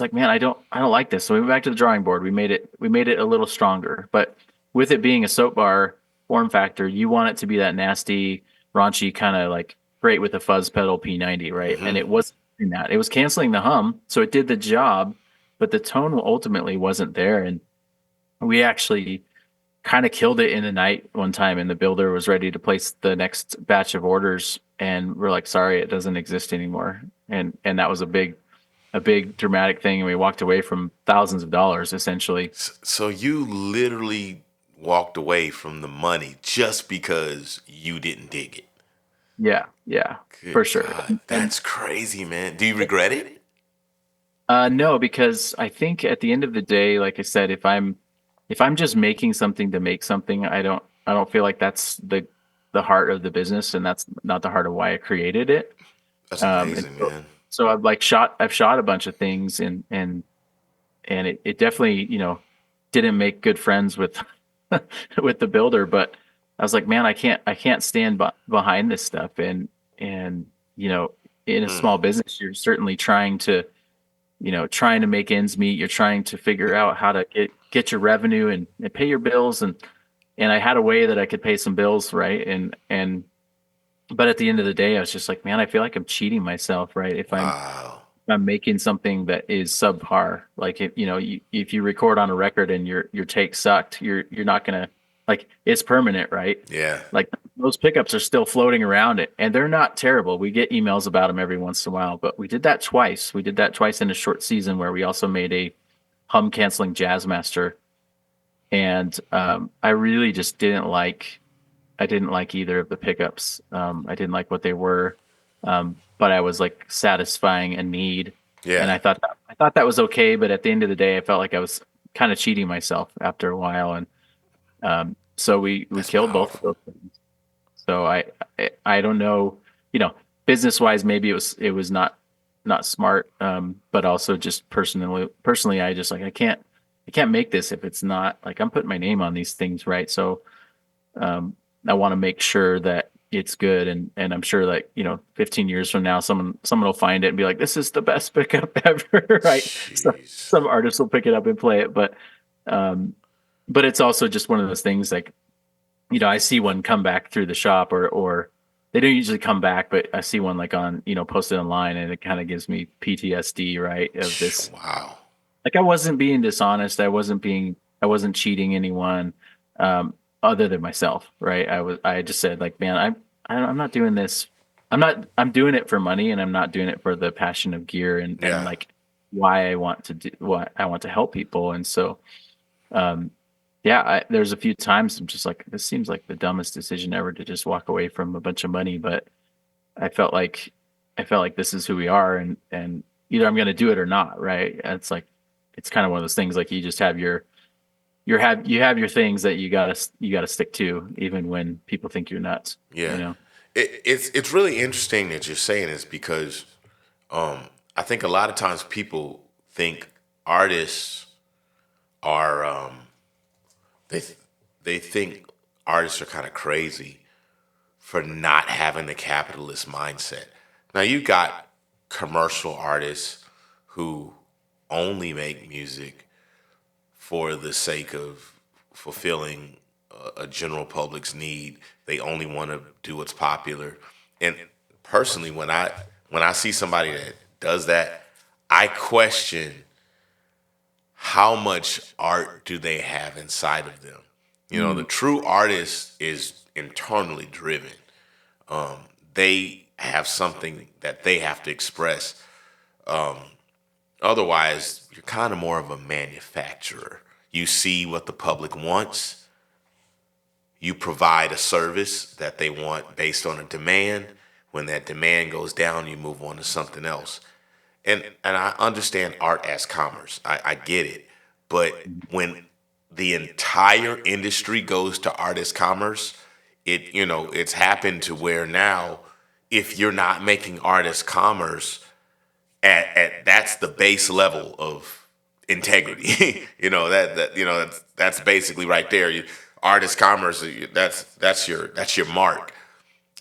like, man, I don't like this. So we went back to the drawing board. We made it a little stronger, but with it being a soap bar form factor, you want it to be that nasty, raunchy kind of like great with a fuzz pedal P90, right? And Mm-hmm. it wasn't doing that. It was canceling the hum, so it did the job, but the tone ultimately wasn't there. And we actually kind of killed it in the night one time, and the builder was ready to place the next batch of orders, and we're like, sorry, it doesn't exist anymore. And that was a big dramatic thing, and we walked away from thousands of dollars essentially. So you literally walked away from the money just because you didn't dig it. Yeah, yeah, for Good sure. God, And that's crazy, man. Do you regret it? no, because I think at the end of the day, like I said, if I'm just making something to make something, I don't feel like that's the heart of the business, and that's not the heart of why I created it. That's And amazing, so, man. so I've shot a bunch of things, and it definitely, didn't make good friends with with the builder, but I was like, man, I can't stand behind this stuff. And you know in a Mm. small business, you're certainly trying to make ends meet. You're trying to figure out how to get your revenue and pay your bills, and I had a way that I could pay some bills, right? And but at the end of the day, I was just like, man, I feel like I'm cheating myself, right? If Wow. I'm making something that is subpar. Like, if you record on a record and your take sucked, you're not gonna, like, it's permanent, right? Yeah. Like, those pickups are still floating around it, and they're not terrible. We get emails about them every once in a while, but we did that twice. We did that twice in a short season where we also made a hum canceling Jazzmaster, and I really just didn't like. I didn't like either of the pickups. I didn't like what they were, but I was like satisfying a need, and Yeah. I thought that was okay. But at the end of the day, I felt like I was kind of cheating myself after a while, and so we That's killed both of powerful. those things. So I don't know, business wise, maybe it was not smart, but also just personally, I just like I can't make this if it's not like I'm putting my name on these things, right? So I want to make sure that it's good, and I'm sure that 15 years from now, someone will find it and be like, "This is the best pickup ever," right? So Jeez. some artists will pick it up and play it, um, but it's also just one of those things like I see one come back through the shop, or they don't usually come back, but I see one like on posted online, and it kind of gives me PTSD, right? Of this, Wow. like I wasn't being dishonest, I wasn't cheating anyone, other than myself, right? I just said like, man, I'm not doing this. I'm doing it for money, and I'm not doing it for the passion of gear and Yeah. like why I want to do what I want to help people. And so, um, yeah, there's a few times I'm just like, this seems like the dumbest decision ever to just walk away from a bunch of money, but I felt like this is who we are, and either I'm going to do it or not, right? And it's like it's kind of one of those things like you just have you have your things that you gotta stick to even when people think you're nuts, Yeah. you know. It's really interesting that you're saying this because I think a lot of times people think artists are they they think artists are kind of crazy for not having the capitalist mindset. Now you got commercial artists who only make music for the sake of fulfilling a general public's need. They only want to do what's popular. And personally, when I see somebody that does that, I question how much art do they have inside of them. You know, the Mm, true artist is internally driven. They have something that they have to express. Otherwise, you're kind of more of a manufacturer. You see what the public wants. You provide a service that they want based on a demand. When that demand goes down, you move on to something else. And I understand art as commerce. I get it. But when the entire industry goes to art as commerce, it's happened to where now if you're not making art as commerce, at that's the base level of integrity. That's basically right there. Artist commerce, that's your mark.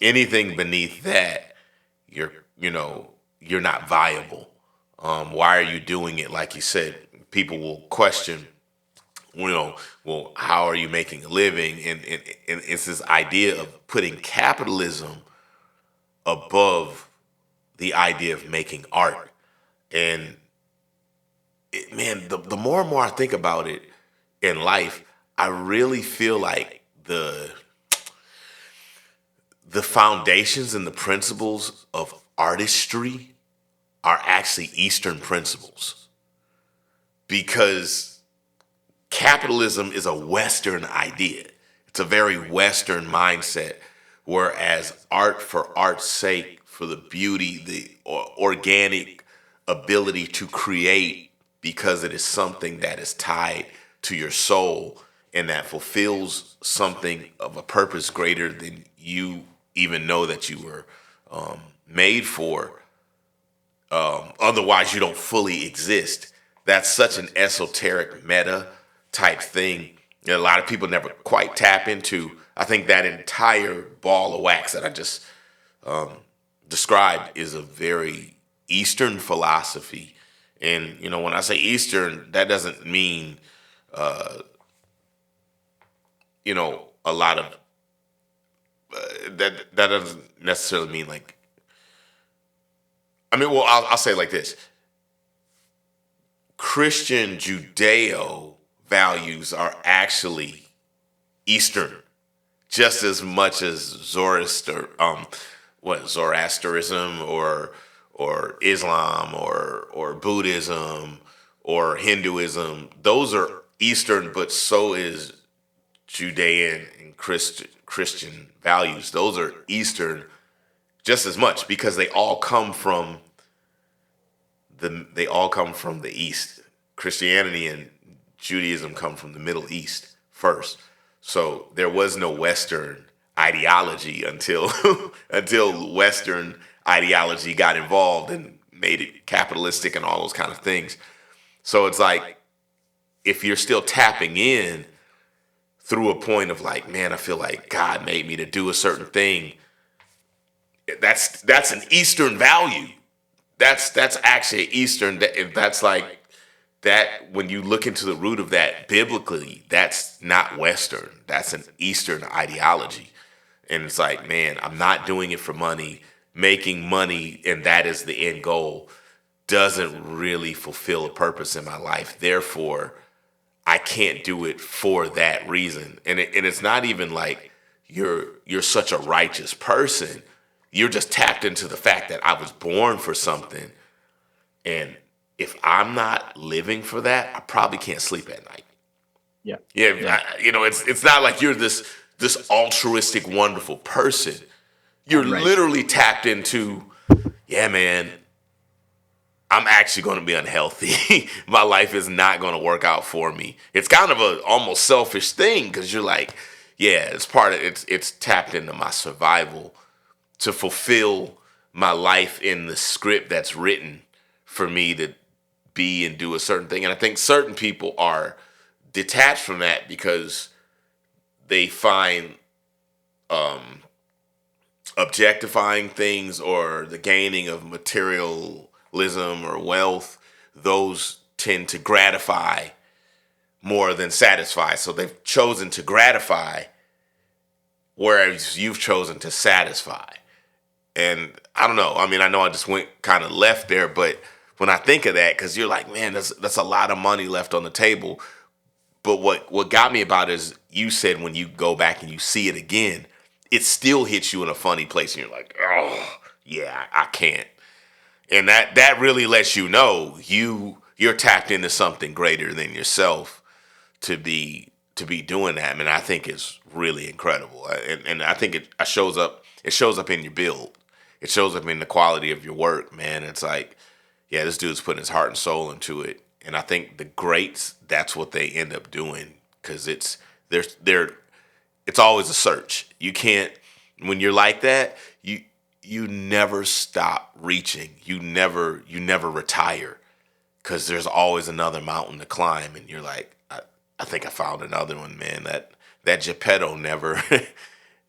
Anything beneath that, you're you're not viable. Why are you doing it? Like you said, people will question, well, how are you making a living? And it's this idea of putting capitalism above the idea of making art. And man, the more and more I think about it in life, I really feel like the foundations and the principles of artistry are actually Eastern principles because capitalism is a Western idea. It's a very Western mindset, whereas art for art's sake, for the beauty, the organic ability to create because it is something that is tied to your soul and that fulfills something of a purpose greater than you even know that you were made for. Otherwise, you don't fully exist. That's such an esoteric meta type thing that a lot of people never quite tap into. I think that entire ball of wax that I just described is a very Eastern philosophy. And, when I say Eastern, that doesn't mean, a lot of, that doesn't necessarily mean like, I mean, well, I'll say it like this. Christian Judeo values are actually Eastern, just as much as Zoroastrianism or Islam or Buddhism or Hinduism. Those are Eastern, but so is Judean and Christian values. Those are Eastern just as much because they all come from the East. Christianity and Judaism come from the Middle East first. So there was no Western ideology until until Western ideology got involved and made it capitalistic and all those kind of things. So it's like if you're still tapping in through a point of like, man, I feel like God made me to do a certain thing. That's an Eastern value. That's actually Eastern. That's like that when you look into the root of that biblically, that's not Western. That's an Eastern ideology. And it's like, man, I'm not doing it for money. Making money and that is the end goal doesn't really fulfill a purpose in my life. Therefore, I can't do it for that reason. And it's not even like you're such a righteous person. You're just tapped into the fact that I was born for something, and if I'm not living for that, I probably can't sleep at night. Yeah. Yeah, Yeah. it's not like you're this altruistic, wonderful person. You're Right. literally tapped into, yeah, man, I'm actually going to be unhealthy. My life is not going to work out for me. It's kind of a almost selfish thing because you're like, yeah, it's part of it's tapped into my survival to fulfill my life in the script that's written for me to be and do a certain thing. And I think certain people are detached from that because they find objectifying things or the gaining of materialism or wealth, those tend to gratify more than satisfy. So they've chosen to gratify, whereas you've chosen to satisfy. And I don't know. I mean, I know I just went kind of left there, but when I think of that, because you're like, man, that's a lot of money left on the table. But what got me about it is you said when you go back and you see it again, it still hits you in a funny place, and you're like, oh yeah, I can't. And that really lets you know you're tapped into something greater than yourself to be doing that. I mean, I think it's really incredible, and I think it shows up. It shows up in your build. It shows up in the quality of your work, man. It's like, yeah, this dude's putting his heart and soul into it, and I think the greats, that's what they end up doing because they're it's always a search. You can't when you're like that, you never stop reaching. You never retire because there's always another mountain to climb, and you're like, I think I found another one, man. That Geppetto never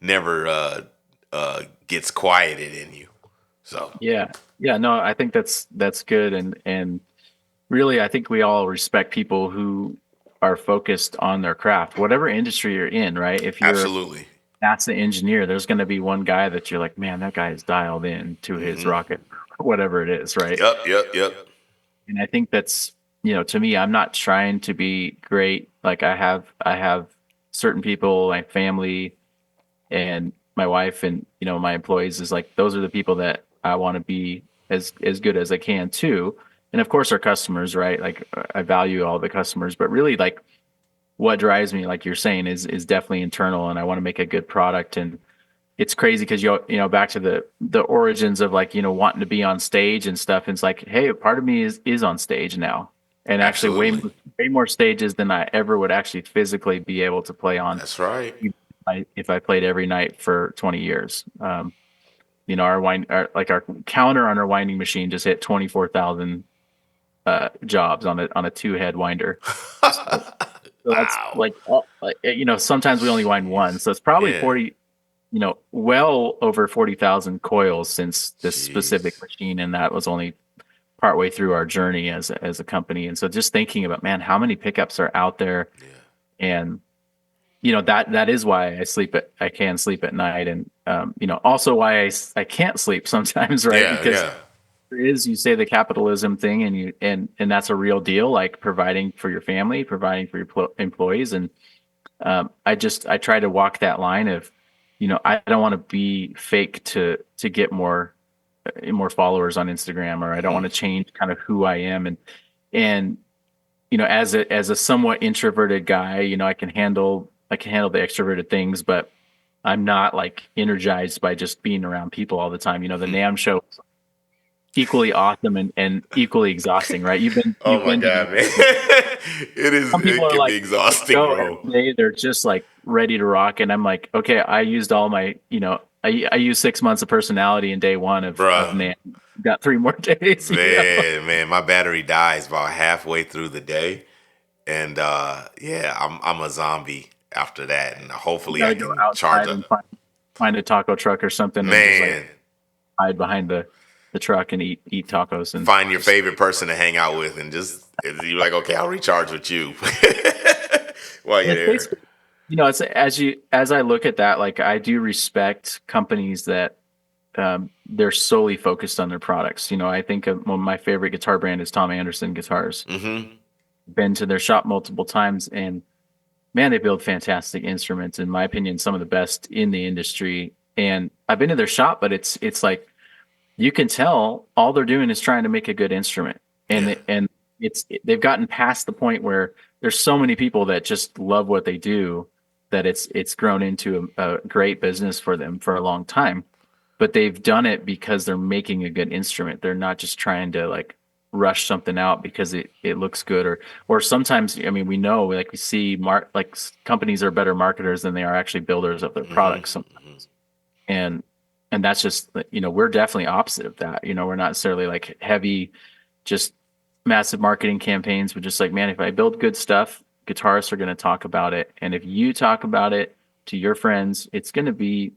never gets quieted in you. So Yeah. Yeah. No, I think that's good. And really, I think we all respect people who are focused on their craft, whatever industry you're in, right? If you're absolutely. that's the engineer, there's going to be one guy that you're like, man, that guy is dialed in to his rocket, whatever it is, right? Yep. And I think that's, to me, I'm not trying to be great. Like I have certain people, my family and my wife and, my employees is like, those are the people that I want to be as good as I can too. And of course our customers, right? Like I value all the customers, but really like what drives me, like you're saying, is definitely internal and I want to make a good product. And it's crazy because back to the origins of like wanting to be on stage and stuff. And it's like, hey, part of me is on stage now, and actually Absolutely. way more stages than I ever would actually physically be able to play on. That's right. If I played every night for 20 years. Our counter on our winding machine just hit 24,000 jobs on a two head winder. So that's Wow. sometimes we only wind one, so it's probably Yeah. 40, well over 40,000 coils since this specific Jeez. machine, and that was only partway through our journey as a company. And so just thinking about, man, how many pickups are out there, Yeah. and that is why I can sleep at night, and also why I can't sleep sometimes, right? Yeah. Because Yeah. there is, you say, the capitalism thing, and that's a real deal, like providing for your family, providing for your employees. And I try to walk that line of, I don't want to be fake to get more followers on Instagram, or I don't want to change kind of who I am. And as a somewhat introverted guy, I can handle the extroverted things, but I'm not like energized by just being around people all the time. The NAM show is equally awesome and equally exhausting, right? You've been Oh you've my been to God, these man. things. Some people It are can be like, exhausting, go bro. every day. They're just like ready to rock. And I'm like, okay, I used all my, I used 6 months of personality in day one of Bruh. NAM. Got 3 more days. Man, my battery dies about halfway through the day. And yeah, I'm a zombie after that, and You hopefully got I to go can charge outside a and find a taco truck or something, and just like man. hide behind the truck and eat tacos and Find your just favorite person to hang out with, and just you're like, okay, I'll recharge with you while you're it's there. basically, it's as I look at that, like I do respect companies that they're solely focused on their products. I think one of my favorite guitar brand is Tom Anderson Guitars. Mm-hmm. Been to their shop multiple times, and man, they build fantastic instruments. In my opinion, some of the best in the industry. And I've been to their shop, but it's like you can tell all they're doing is trying to make a good instrument, Yeah. and they've gotten past the point where there's so many people that just love what they do that it's grown into a great business for them for a long time. But they've done it because they're making a good instrument. They're not just trying to like rush something out because it looks good, or sometimes, I mean, we know, like we see companies are better marketers than they are actually builders of their Mm-hmm. products sometimes. And and that's just, we're definitely opposite of that. We're not necessarily like heavy, just massive marketing campaigns, but just like, man, if I build good stuff, guitarists are going to talk about it, and if you talk about it to your friends, it's going to be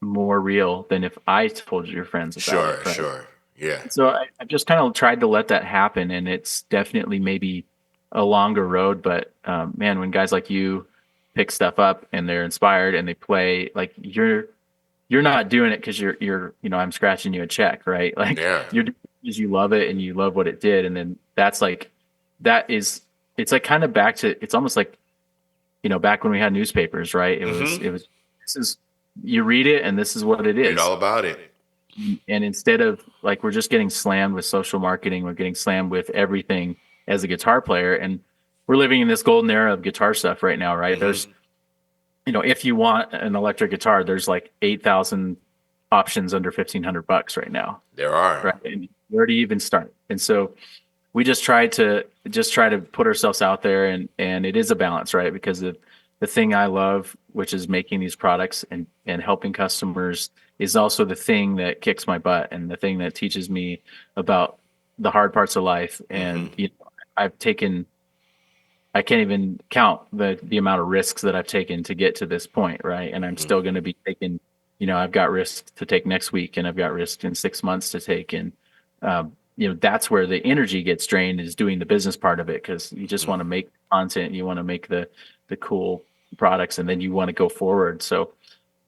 more real than if I told your friends about it, Sure. right? Sure. Yeah. So I've just kind of tried to let that happen, and it's definitely maybe a longer road. But man, when guys like you pick stuff up and they're inspired and they play, like you're not doing it because I'm scratching you a check, right? Like Yeah. you're doing it because you love it and you love what it did, and then that is it's like kind of back to, it's almost like, back when we had newspapers, right? Mm-hmm. It was this is, you read it and this is what it Read is. all about it. And instead of like, we're just getting slammed with social marketing, we're getting slammed with everything as a guitar player, and we're living in this golden era of guitar stuff right now, right? There's, Mm-hmm. if you want an electric guitar, there's like 8,000 options under $1,500 right now, There are. right? And where do you even start? And so we just try to put ourselves out there, and it is a balance, right? Because the thing I love, which is making these products and helping customers, is also the thing that kicks my butt and the thing that teaches me about the hard parts of life. Mm-hmm. And I've taken I can't even count the amount of risks that I've taken to get to this point, right? And I'm Mm-hmm. still going to be taking, I've got risks to take next week, and I've got risks in 6 months to take, and that's where the energy gets drained, is doing the business part of it, because you just Mm-hmm. want to make content, you want to make the cool products, and then you want to go forward. So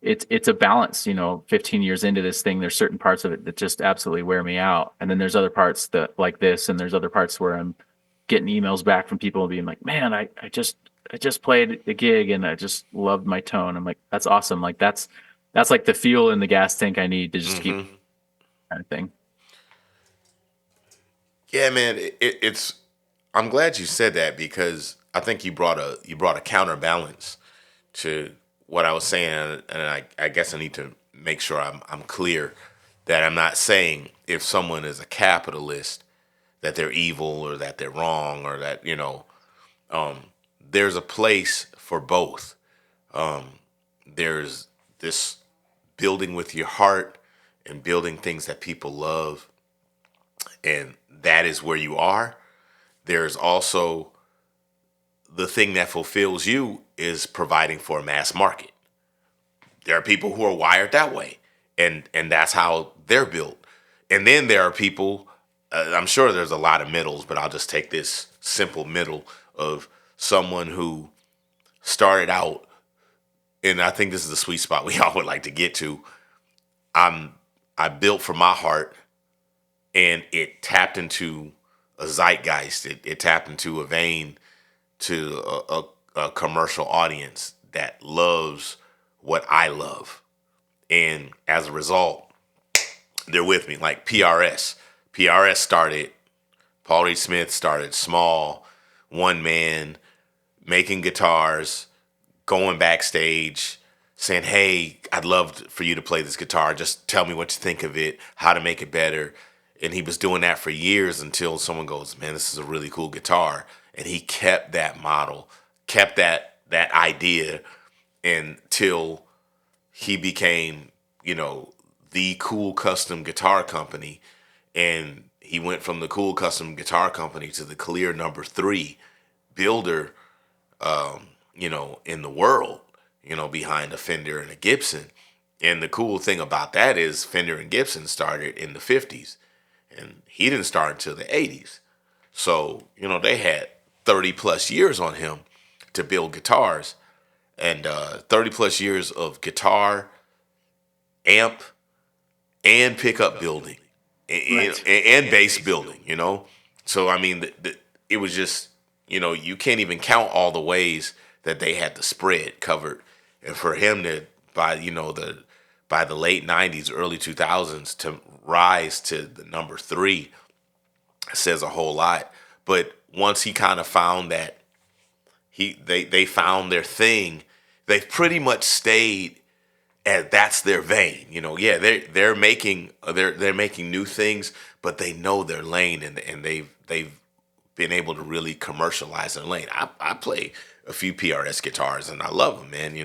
it's a balance. 15 years into this thing, there's certain parts of it that just absolutely wear me out, and then there's other parts that like this, and there's other parts where I'm getting emails back from people being like, man, I just played a gig and I just loved my tone. I'm like, that's awesome. Like that's like the fuel in the gas tank I need to just keep, Mm-hmm. kind of thing. Yeah, man. It's. I'm glad you said that, because I think you brought a counterbalance to what I was saying, and I guess I need to make sure I'm clear that I'm not saying if someone is a capitalist that they're evil, or that they're wrong, or that there's a place for both. There's this building with your heart and building things that people love, and that is where you are. There's also the thing that fulfills you is providing for a mass market. There are people who are wired that way, and that's how they're built. And then there are people. I'm sure there's a lot of middles, but I'll just take this simple middle of someone who started out, and I think this is the sweet spot we all would like to get to. I'm I built for my heart, and it tapped into a zeitgeist. It tapped into a vein, to a commercial audience that loves what I love, and as a result, they're with me. Like PRS. PRS started. Paul Reed Smith started small, one man, making guitars, going backstage, saying, "Hey, I'd love for you to play this guitar. Just tell me what you think of it, how to make it better." And he was doing that for years, until someone goes, "Man, this is a really cool guitar." And he kept that model, kept that idea, until he became, the cool custom guitar company. And he went from the cool custom guitar company to the clear number 3 builder in the world, behind a Fender and a Gibson. And the cool thing about that is Fender and Gibson started in the 50s, and he didn't start until the 80s. So, they had 30 plus years on him to build guitars, and 30 plus years of guitar, amp, and pickup building, and, Right. and bass building. So, I mean, it was just, you can't even count all the ways that they had the spread covered. And for him to, by the late 90s, early 2000s, to rise to the number three says a whole lot. But once he kind of found that they found their thing, they've pretty much stayed, and that's their vein. Yeah, they're making new things, but they know their lane, and they've been able to really commercialize their lane. I play a few PRS guitars and I love them, man.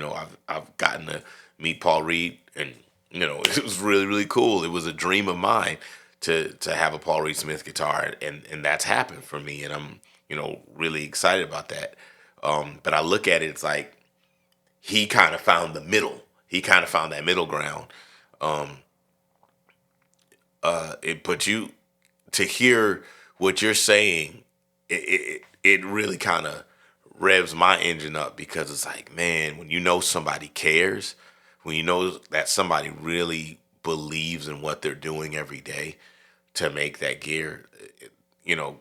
I've gotten to meet Paul Reed, and it was really really cool. It was a dream of mine to have a Paul Reed Smith guitar, and that's happened for me, and I'm really excited about that. But I look at it, it's like he kind of found the middle. He kind of found that middle ground. Um, but to hear what you're saying, it really kind of revs my engine up, because it's like, man, when somebody cares, when that somebody really believes in what they're doing every day to make that gear, you know,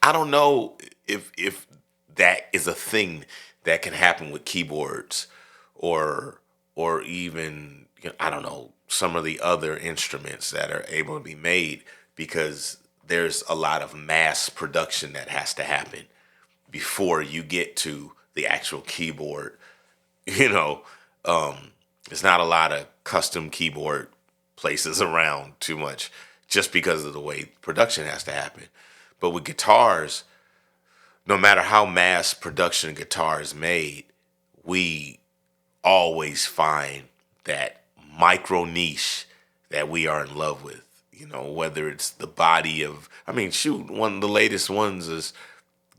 I don't know if that is a thing that can happen with keyboards, or even, I don't know, some of the other instruments that are able to be made, because there's a lot of mass production that has to happen before you get to the actual keyboard. You know, um, there's not a lot of custom keyboard places around too much, just because of the way production has to happen. But with guitars, no matter how mass production guitar is made, we always find that micro niche that we are in love with. Whether it's the body of, I mean, shoot, one of the latest ones is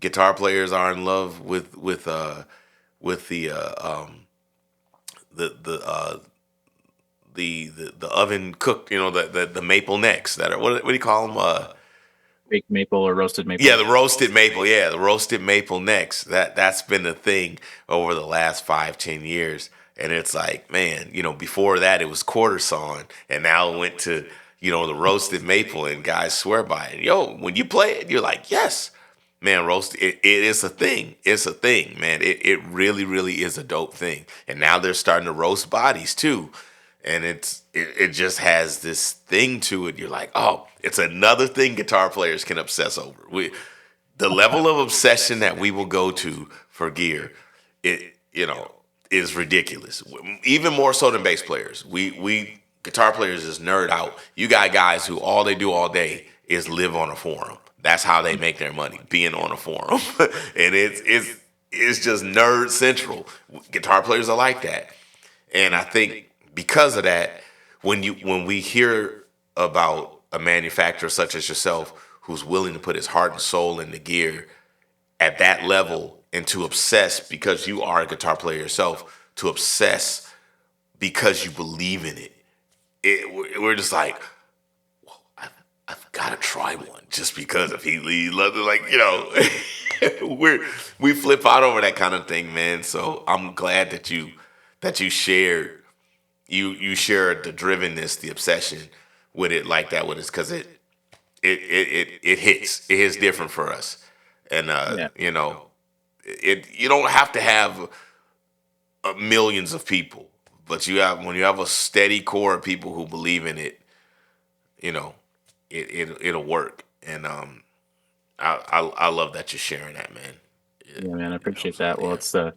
guitar players are in love with the the oven cooked, the maple necks that are, what do you call them? Baked maple or roasted Yeah, maple. the roasted maple. Yeah, the roasted maple necks. That's been the thing over the last 5-10 years. And it's like, man, before that it was quarter sawn, and now it went to, the roasted maple, and guys swear by it. Yo, when you play it, you're like, yes, man, roast. It is a thing. It's a thing, man. It really, really is a dope thing. And now they're starting to roast bodies too, and it just has this thing to it. You're like, oh, it's another thing guitar players can obsess over. The level of obsession that we will go to for gear, it is ridiculous. Even more so than bass players. We guitar players is nerd out. You got guys who all they do all day is live on a forum. That's how they make their money, being on a forum. And it's just nerd central. Guitar players are like that. And I think because of that, when we hear about a manufacturer such as yourself, who's willing to put his heart and soul in the gear at that level, and to obsess because you are a guitar player yourself, to obsess because you believe in it, we're just like, I've got to try one just because if he loves it, like, we flip out over that kind of thing, man. So I'm glad that you shared the drivenness, the obsession with it like that with us, because it hits different for us. And Yeah. you don't have to have millions of people, but when you have a steady core of people who believe in it, you know it'll work. And I love that you're sharing that, man. Yeah, man, I appreciate So that. Well, yeah.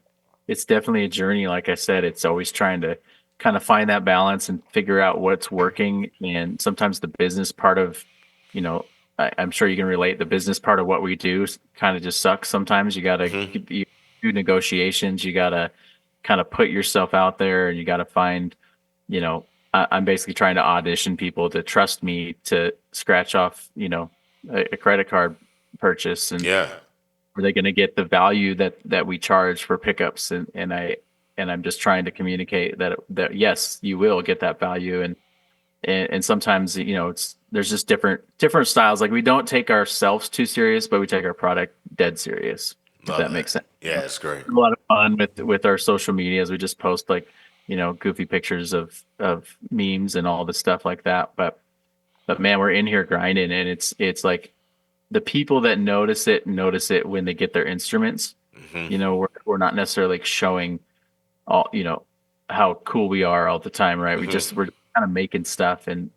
it's definitely a journey. Like I said, it's always trying to kind of find that balance and figure out what's working. And sometimes the business part of, you know, I'm sure you can relate. The business part of what we do kind of just sucks. Sometimes Hmm. you do negotiations. You got to kind of put yourself out there, and you got to find, I'm basically trying to audition people to trust me to scratch off, a credit card purchase. And Yeah. are they going to get the value that we charge for pickups? And I'm just trying to communicate that yes, you will get that value. And sometimes, there's just different styles. Like we don't take ourselves too serious, but we take our product dead serious, if Love that that. makes sense. Yeah, it's great. A lot of fun with our social medias. We just post like, goofy pictures of memes and all the stuff like that. But man, we're in here grinding, and it's like the people that notice it when they get their instruments. We're not necessarily like showing all, how cool we are all the time, right? We're kind of making stuff, and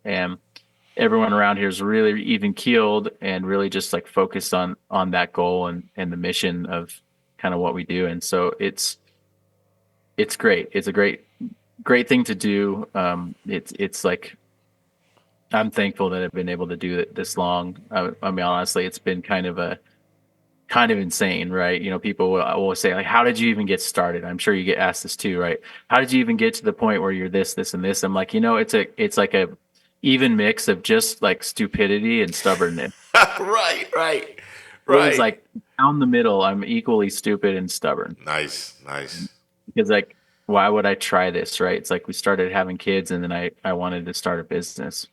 everyone around here is really even keeled and really just like focused on that goal and the mission of kind of what we do. And so it's great. It's a great thing to do. It's like I'm thankful that I've been able to do it this long. I mean, honestly, it's been kind of insane, right? People will say like, "How did you even get started?" I'm sure you get asked this too, right? How did you even get to the point where you're this, and this? I'm like, it's like a even mix of just like stupidity and stubbornness. Right, right, It was right. like down the middle. I'm equally stupid and stubborn Nice, nice. because like, why would I try this, right? It's like we started having kids, and then I wanted to start a business.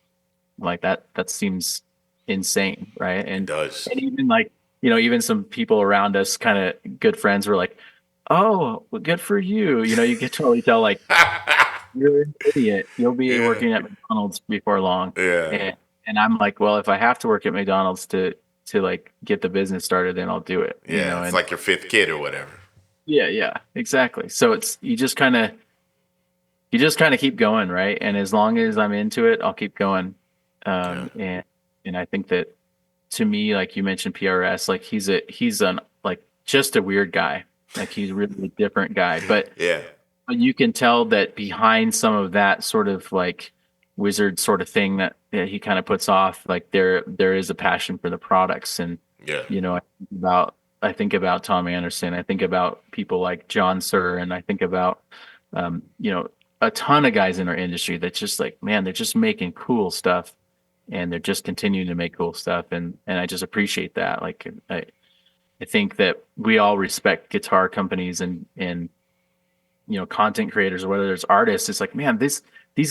Like that seems insane, right? It and does. and even like, even some people around us, kind of good friends, were like, oh, well, good for you. You can totally tell like you're an idiot, you'll be Yeah, working at McDonald's before long. yeah, And I'm like, well, if I have to work at McDonald's to like get the business started, then I'll do it. yeah. It's And like your fifth kid or whatever. yeah, yeah, exactly. So it's you just kind of keep going, right? And as long as I'm into it, I'll keep going. Yeah, And I think that, to me, like you mentioned PRS, like he's an like just a weird guy. Like he's really a different guy. yeah, But you can tell that behind some of that sort of like wizard sort of thing that he kind of puts off, like there is a passion for the products. And yeah, I think about Tom Anderson. I think about people like John Sir, and I think about um, you know a ton of guys in our industry that just like, man, they're just making cool stuff, and they're just continuing to make cool stuff, and I just appreciate that. Like I think that we all respect guitar companies and content creators, or whether it's artists. It's like, man, these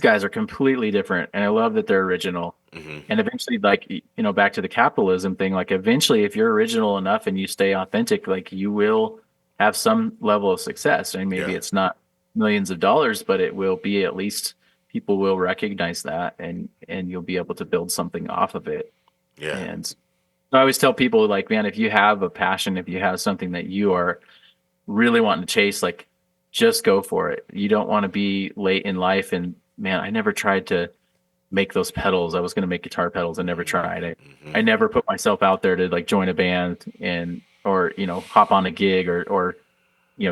guys are completely different, and I love that they're original. And eventually, like, back to the capitalism thing, like eventually, if you're original enough and you stay authentic, like you will have some level of success. And maybe yeah, it's not millions of dollars, but it will be, at least people will recognize that, and you'll be able to build something off of it. yeah, And I always tell people, like, man, if you have a passion, if you have something that you are really wanting to chase, like, just go for it. You don't want to be late in life. And man, I never tried to make those pedals. I was going to make guitar pedals. I never tried. I never put myself out there to like join a band and or hop on a gig or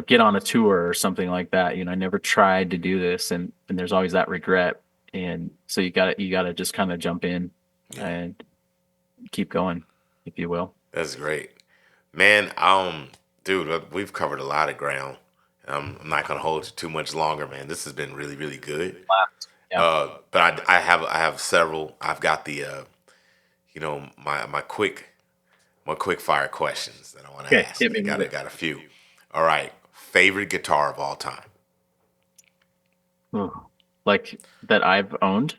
get on a tour or something like that. I never tried to do this, and there's always that regret. And so you gotta just kind of jump in yeah. and keep going, if you will. That's great, man. Dude, we've covered a lot of ground. I'm not gonna hold you too much longer, man. This has been really, really good. Yeah. But I have several. I've got the my quick fire questions that I want to Okay. ask. Hit I me with got a few. All right. Favorite guitar of all time. it. Ooh. Like that I've owned.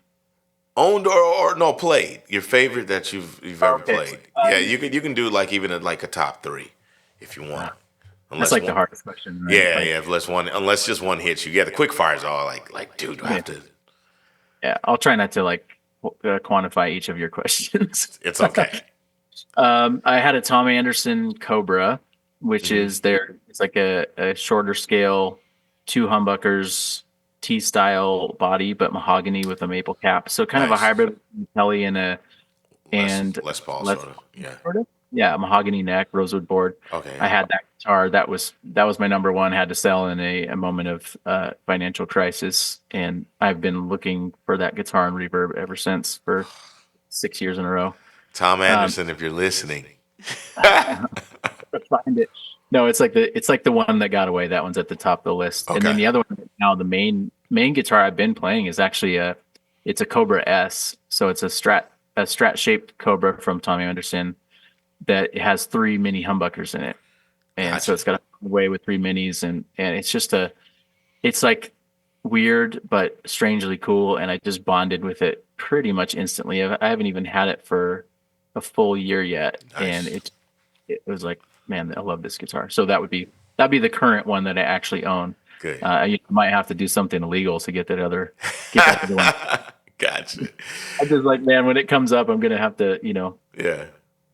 Owned or no played. Your favorite that you've ever Okay. played. Yeah, you can do like even like a top three if you want. That's Unless like the one. hardest question, right? Yeah, Like, yeah. Unless just one hits you. Yeah, the quick fires are like, dude, do I yeah, have to? yeah. I'll try not to like quantify each of your questions. It's okay. I had a Tom Anderson Cobra, which Hmm. is it's like a shorter scale, two humbuckers, T style body, but mahogany with a maple cap. So kind of a Nice. hybrid between Kelly and Less Paul Les sort of. Yeah. sort of. Yeah, mahogany neck, rosewood board. Okay. I had that guitar. That was my number one. Had to sell in a moment of financial crisis, and I've been looking for that guitar and reverb ever since, for 6 years in a row. Tom Um, Anderson, if you're listening. Find it. No, it's like the one that got away. That one's at the top of the list. And then Okay. the other one now, the main guitar I've been playing is actually it's a Cobra S. So it's a strat shaped Cobra from Tommy Anderson that it has three mini humbuckers in it. and so Gotcha. it's got a way with three minis, and it's just it's like weird but strangely cool, and I just bonded with it pretty much instantly. I haven't even had it for a full year yet, and Nice. it was like, man, I love this guitar. So that'd be the current one that I actually own. Good. You might have to do something illegal to get that other one. Gotcha. I just like, man, when it comes up, I'm gonna have to, Yeah.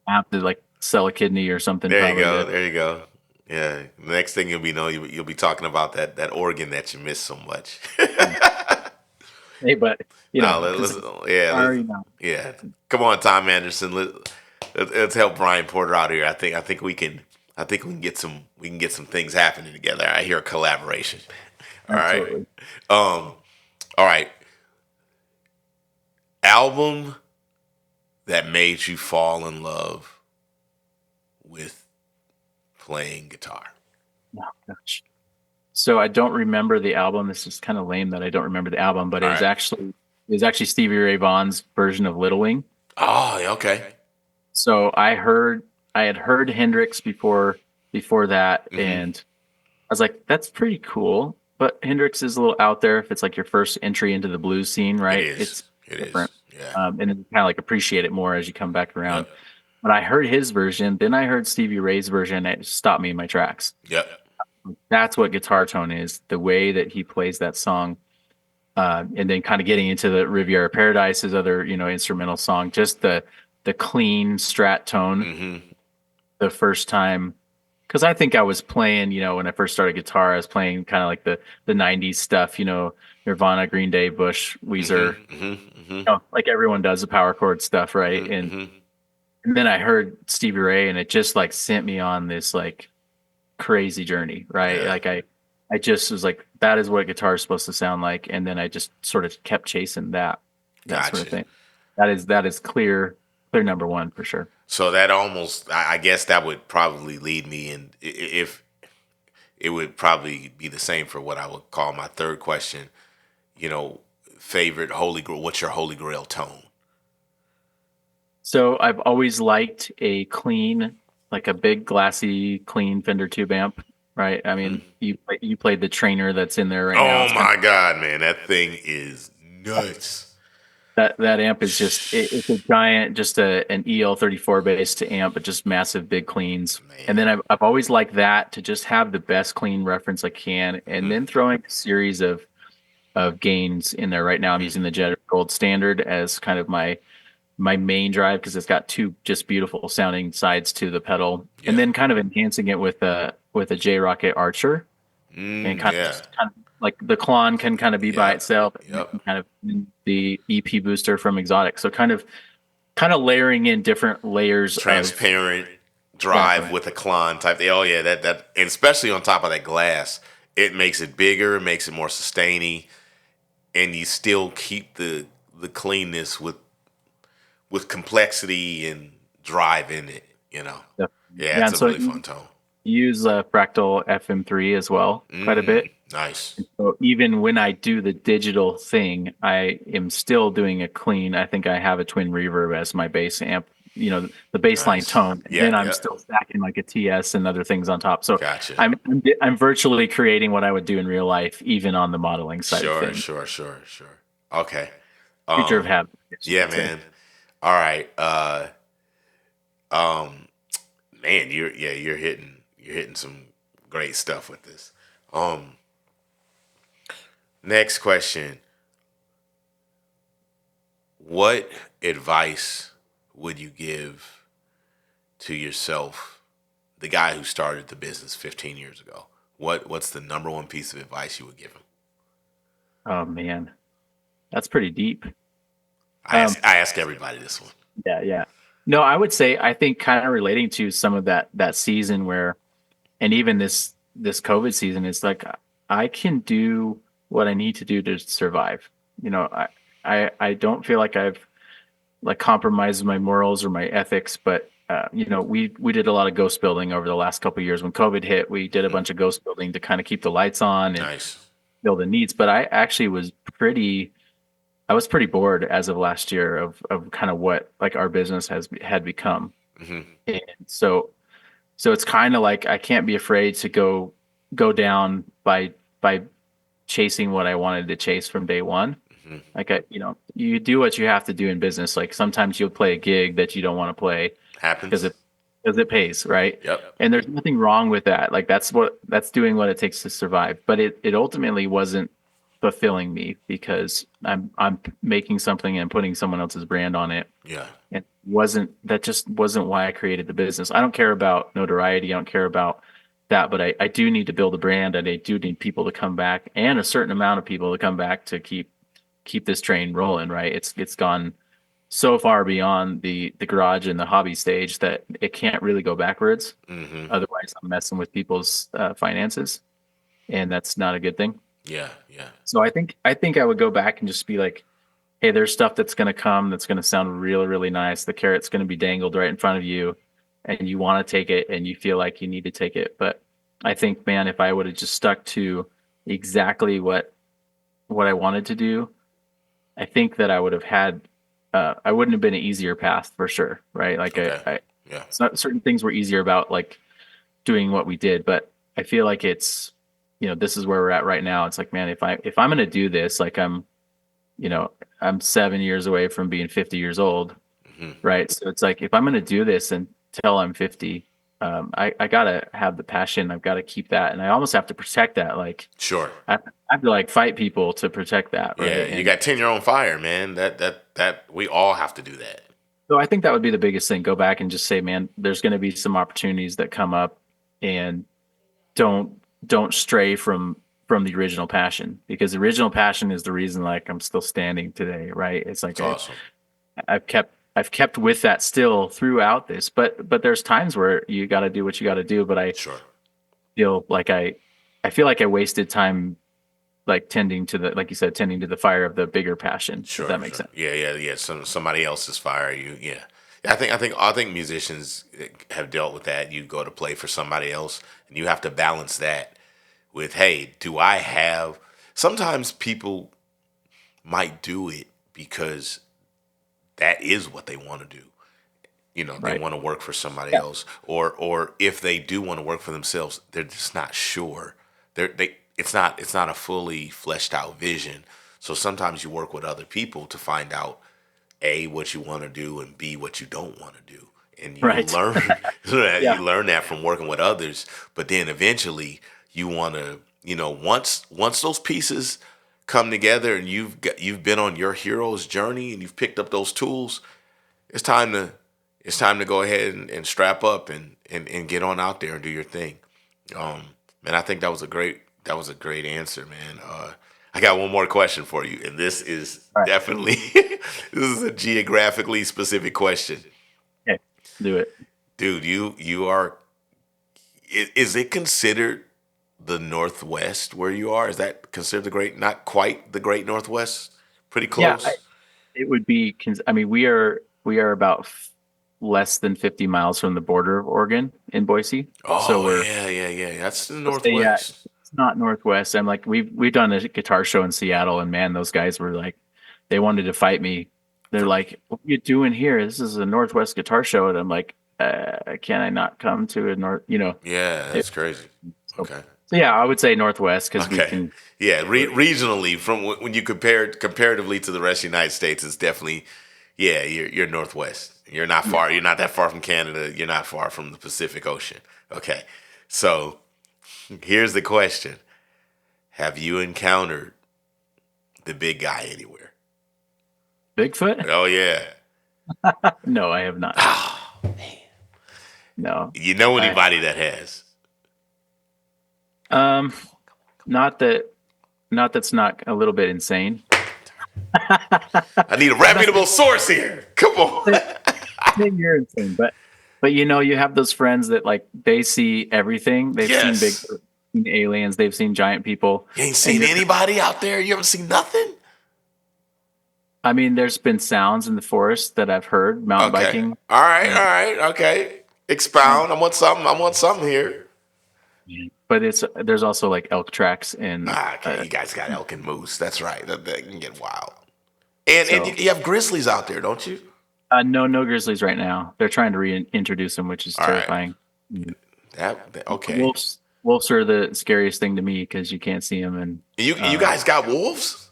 I have to like sell a kidney or something There you probably go. to. There you go. Yeah. The next thing you'll be talking about that organ that you miss so much. Hey, but No, if it's a yeah, guitar, you know, yeah. Come on, Tom Anderson. Let's help Brian Porter out here. I think we can get some things happening together. I hear a collaboration. All right. absolutely. All right. Album that made you fall in love with playing guitar. Oh, gosh. So I don't remember the album. This is kind of lame that I don't remember the album, but All right. it was actually Stevie Ray Vaughan's version of Little Wing. Oh, yeah, okay. So I had heard Hendrix before that, Mm-hmm. and I was like, that's pretty cool. But Hendrix is a little out there if it's like your first entry into the blues scene, It right? is. It's It is. different. Yeah. And then kind of like appreciate it more as you come back around. Yep. But I heard his version, then I heard Stevie Ray's version, and it stopped me in my tracks. Yep. That's what guitar tone is, the way that he plays that song. And then kind of getting into the Riviera Paradise, his other, instrumental song, just the clean strat tone Mm-hmm. the first time. Because I think I was playing, when I first started guitar, I was playing kind of like the '90s stuff, Nirvana, Green Day, Bush, Weezer, Mm-hmm. Mm-hmm. Mm-hmm. like everyone does the power chord stuff, right? Mm-hmm. And then I heard Stevie Ray, and it just like sent me on this like crazy journey, right? Yeah. Like I just was like, that is what guitar is supposed to sound like, and then I just sort of kept chasing that sort of Gotcha. thing. That is clear number one for sure. So that almost, I guess that would probably lead me in, if it would probably be the same for what I would call my third question. You know, favorite holy grail. What's your holy grail tone? So I've always liked a clean, like a big glassy, clean Fender tube amp, right? I mean, you played the trainer that's in there right now. Oh It's kind my God, man, that thing is nuts, that amp is just it's a giant, just an EL34 based amp, but just massive big cleans. And man. then I've always liked that to just have the best clean reference I can, and then throwing a series of gains in there. Right now, I'm using the Jet Gold Standard as kind of my main drive because it's got two just beautiful sounding sides to the pedal, and Yeah. then kind of enhancing it with a J Rocket Archer, and Yeah. kind of like the Klon can kind of be by Yep. itself, Yep. and kind of the EP booster from Exotic. So kind of layering in different layers of Transparent drive exactly. with a Klon type thing. Oh yeah, that and especially on top of that glass, it makes it bigger, makes it more sustaining, and you still keep the cleanness with complexity and drive in it. You know. Yeah, Yeah, it's and a so really you fun tone. use Fractal FM3 as well quite a bit. Nice. So even when I do the digital thing, I am still doing a clean. I think I have a twin reverb as my bass amp, the baseline Nice. tone. And Yeah. then I'm Yeah. still stacking like a TS and other things on top. So Gotcha. I'm virtually creating what I would do in real life, even on the modeling side of Sure. things. Sure. Sure. Sure. Okay. Future of Um. habit, I guess you Yeah, could say. man. All right. Um. Man, you're hitting some great stuff with this. Um. Next question. What advice would you give to yourself, the guy who started the business 15 years ago? What's the number one piece of advice you would give him? Oh man, that's pretty deep. I Um, ask everybody this one. yeah, yeah. No, I would say I think kind of relating to some of that season where, and even this COVID season, it's like I can do what I need to do to survive. I don't feel like I've like compromised my morals or my ethics, but we did a lot of ghost building over the last couple of years. When COVID hit, we did a bunch of ghost building to kind of keep the lights on and Nice. fill the needs. But I was pretty bored as of last year of kind of what like our business had become. Hmm. And so So it's kind of like I can't be afraid to go down by chasing what I wanted to chase from day one. Hmm. Like you do what you have to do in business. Like sometimes you'll play a gig that you don't want to play because Happens. it pays, right? Yep. And there's nothing wrong with that. Like that's doing what it takes to survive. But it ultimately wasn't fulfilling me because I'm making something and putting someone else's brand on it. Yeah. And that just wasn't why I created the business. I don't care about notoriety. I don't care about that, but I do need to build a brand and I do need people to come back and a certain amount of people to come back to keep this train rolling, right? It's gone so far beyond the garage and the hobby stage that it can't really go backwards. Hmm. Otherwise, I'm messing with people's finances, and that's not a good thing. Yeah. Yeah. So I think I would go back and just be like, hey, there's stuff that's going to come that's going to sound really, really nice. The carrot's going to be dangled right in front of you, and you want to take it, and you feel like you need to take it. But I think, man, if I would have just stuck to exactly what I wanted to do, I think that I would have had, I wouldn't have been an easier path for sure, right? Like Okay. Yeah. it's not certain things were easier about like doing what we did, but I feel like this is where we're at right now. It's like, man, if I'm gonna do this, like you know, I'm 7 years away from being 50 years old, Hmm. right? So it's like if I'm gonna do this until I'm 50, I gotta have the passion. I've got to keep that, and I almost have to protect that. Like Sure. I have to like fight people to protect that, Yeah. right? You And got 10 your own fire, man. That we all have to do that. so I think that would be the biggest thing. Go back and just say, man, there's going to be some opportunities that come up, and don't stray from the original passion because the original passion is the reason like I'm still standing today, right? It's like It's awesome. I've kept with that still throughout this, but there's times where you got to do what you got to do. But Sure. feel like I feel like I wasted time like tending to the like you said tending to the fire of the bigger passion, if Sure, that makes sure. sense. Yeah, yeah, yeah. Somebody else's fire. Yeah. Yeah, I think musicians have dealt with that. You go to play for somebody else, and you have to balance that with, hey, do I have? Sometimes people might do it because that is what they want to do. They Right. want to work for somebody Yeah. else, or if they do want to work for themselves, they're just not sure. It's not a fully fleshed out vision. So sometimes you work with other people to find out A, what you want to do, and B, what you don't want to do. And you Right. learn Yeah. you learn that from working with others. But then eventually you want to, once those pieces come together and you've been on your hero's journey and you've picked up those tools, it's time to go ahead and strap up and get on out there and do your thing. Man, I think that was a great answer, man. I got one more question for you, and this is All right. definitely this is a geographically specific question, Okay. Do it. dude. You are is it considered the Northwest where you are? Is that considered not quite the Great Northwest? Pretty Yeah. close. It would be. I mean, we are about less than 50 miles from the border of Oregon in Boise. So Oh we're yeah, yeah, yeah. That's the let's say yeah, Northwest. it's not Northwest. I'm like we've done a guitar show in Seattle, and man, those guys were like they wanted to fight me. They're For, like, "What are you doing here? This is a Northwest guitar show," and I'm like, "Can I not come to a North?" yeah, It, that's crazy. so, Okay. so yeah, I would say Northwest because we Okay. can. Yeah, regionally, from when you compare it comparatively to the rest of the United States, it's definitely, yeah, you're Northwest. You're not Yeah. far. You're not that far from Canada. You're not far from the Pacific Ocean. Okay, so here's the question: have you encountered the big guy anywhere? Bigfoot? Oh yeah. No, I have not. Ah, No, you know I anybody that has? um, not that, not that's not a little bit insane. I need a I'm not reputable source here. Come on. saying you're insane, but you have those friends that like they see everything. They've seen Yes. Bigfoot, seen aliens, they've seen giant people, You ain't and seen you're. anybody out there. You haven't seen nothing. I mean, there's been sounds in the forest that I've heard mountain Okay. biking, All right. and, All right. Okay. and Expound. I want something. I want something here. but there's also like elk tracks and Ah, okay. You guys got elk and moose. That's right. That can get wild. And you so you have grizzlies out there, don't you? no grizzlies right now. They're trying to reintroduce them, which is All right. terrifying. Okay. Wolves are the scariest thing to me because you can't see them. And You uh, guys got wolves?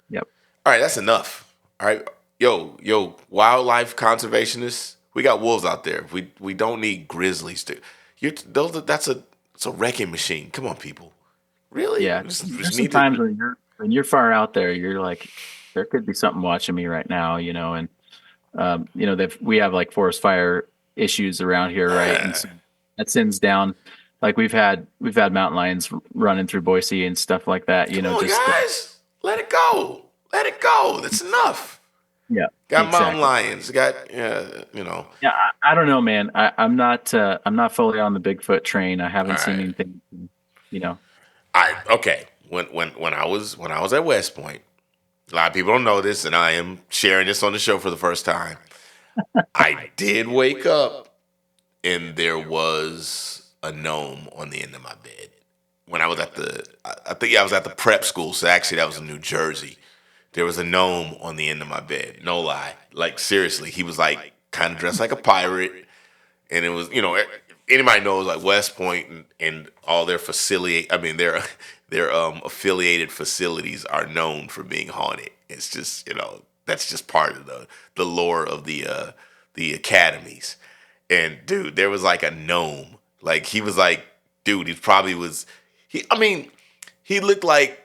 yep, All right, that's enough. All right, yo, wildlife conservationists, we got wolves out there. We don't need grizzlies to. It's a wrecking machine. Come on, people. Really? yeah. We just There's some need to. times when you're far out there, you're like, there could be something watching me right now, and we have like forest fire issues around here, right? And Ah, so that sends down, like we've had mountain lions running through Boise and stuff like that. come on, Just guys. Let it go. Let it go. That's enough. yeah, Got mountain exactly. lions. Got you know. Yeah, I don't know, man. I'm not fully on the Bigfoot train. I All haven't seen right. anything, you know. I okay. When I was at West Point, a lot of people don't know this, and I am sharing this on the show for the first time. I did wake up and there was a gnome on the end of my bed. When I was at I think I was at the prep school, so actually that was in New Jersey. There was a gnome on the end of my bed. No lie. Like, seriously, he was like kind of dressed like a pirate. And it was, anybody knows like West Point and all their facility, I mean, their affiliated facilities are known for being haunted. It's just, that's just part of the lore of the academies. And dude, there was like a gnome. Like he was like, dude, he probably was. I mean, he looked like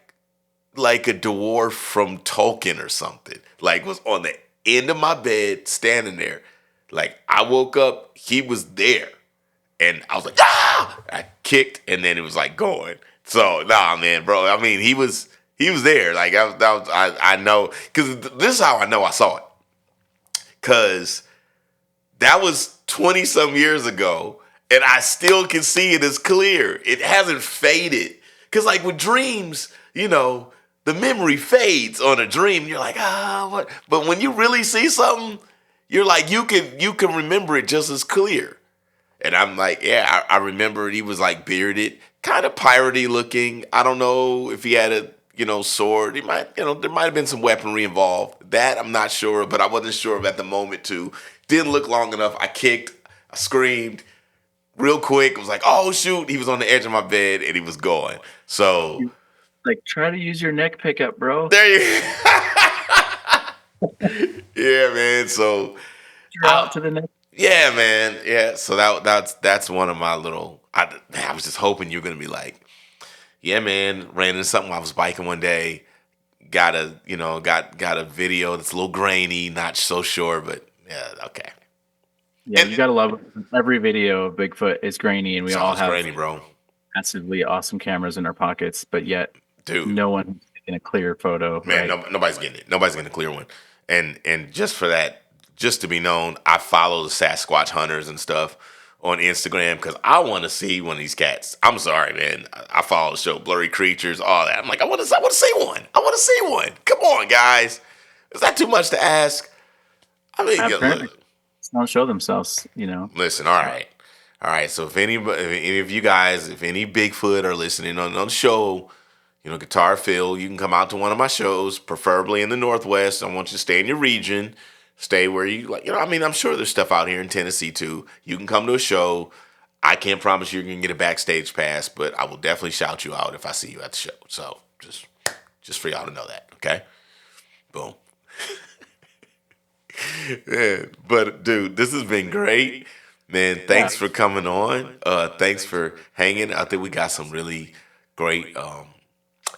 a dwarf from Tolkien or something. Like was on the end of my bed, standing there. Like I woke up, he was there, and I was like, ah! I kicked, and then it was like going. So nah, man, bro. I mean, he was there. Like I know because this is how I know I saw it. Because that was 20 some years ago, and I still can see it as clear. It hasn't faded. Because, like with dreams, the memory fades on a dream. You're like, what? But when you really see something, you're like, you can remember it just as clear. And I'm like, yeah, I remember he was like bearded, kind of piratey looking. I don't know if he had a sword. He might, there might have been some weaponry involved. That I'm not sure, but I wasn't sure of at the moment too. Didn't look long enough. I kicked, I screamed real quick. It was like, oh shoot, he was on the edge of my bed and he was gone. So Like, try to use your neck pickup, bro. there you, yeah, man. So You're I, out to the neck. yeah, man. Yeah. So that's one of my little. I was just hoping you're gonna be like, yeah, man. Ran into something. I was biking one day. Got a video that's a little grainy, not so sure, but yeah, okay. Yeah, And you gotta love it. Every video of Bigfoot is grainy, and we it's all always have grainy, bro. massively awesome cameras in our pockets, but yet Dude, no one's taking a clear photo, man, right? nobody's getting it. Nobody's getting a clear one. And just for that, just to be known, I follow the Sasquatch hunters and stuff on Instagram because I want to see one of these cats. I'm sorry, man. I follow the show, Blurry Creatures, all that. I'm like, I want to see one. I want to see one. Come on, guys. Is that too much to ask? I mean, Apparently, look, don't show themselves. listen. All right, all right. So if if any of you guys, if any Bigfoot are listening on the show, Gtar Phil, you can come out to one of my shows, preferably in the Northwest. I want you to stay in your region, stay where you like. I mean, I'm sure there's stuff out here in Tennessee too. You can come to a show. I can't promise you're gonna get a backstage pass, but I will definitely shout you out if I see you at the show. So just for y'all to know that, okay? Boom. Yeah, but dude, this has been great, man. Yeah, Thanks for coming on. Thanks for hanging. I think we got some really great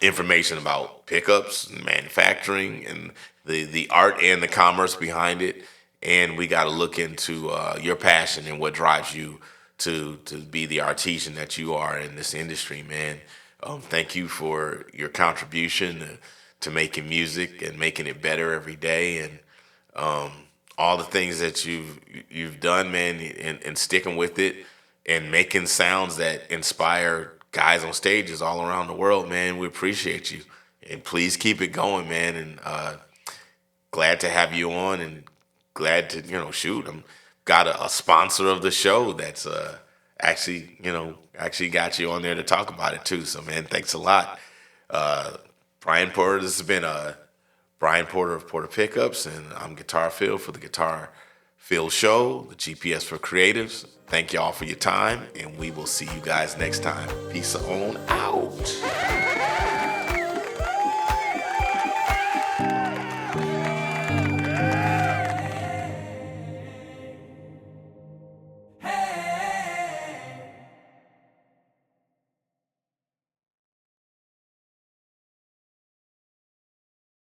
information about pickups and manufacturing and the art and the commerce behind it. And we got to look into your passion and what drives you to be the artisan that you are in this industry, man. Thank you for your contribution to making music and making it better every day, and all the things that you've done, man, and sticking with it and making sounds that inspire guys on stages all around the world, man. We appreciate you, and please keep it going, man. And glad to have you on, and glad to shoot. I'm got a sponsor of the show that's actually got you on there to talk about it too. So man, thanks a lot, uh, Brian Porter. This has been Brian Porter of Porter Pickups, and I'm Gtar Phil for the Gtar Phil Show, the GPS for creatives. Thank y'all for your time, and we will see you guys next time. Peace on out.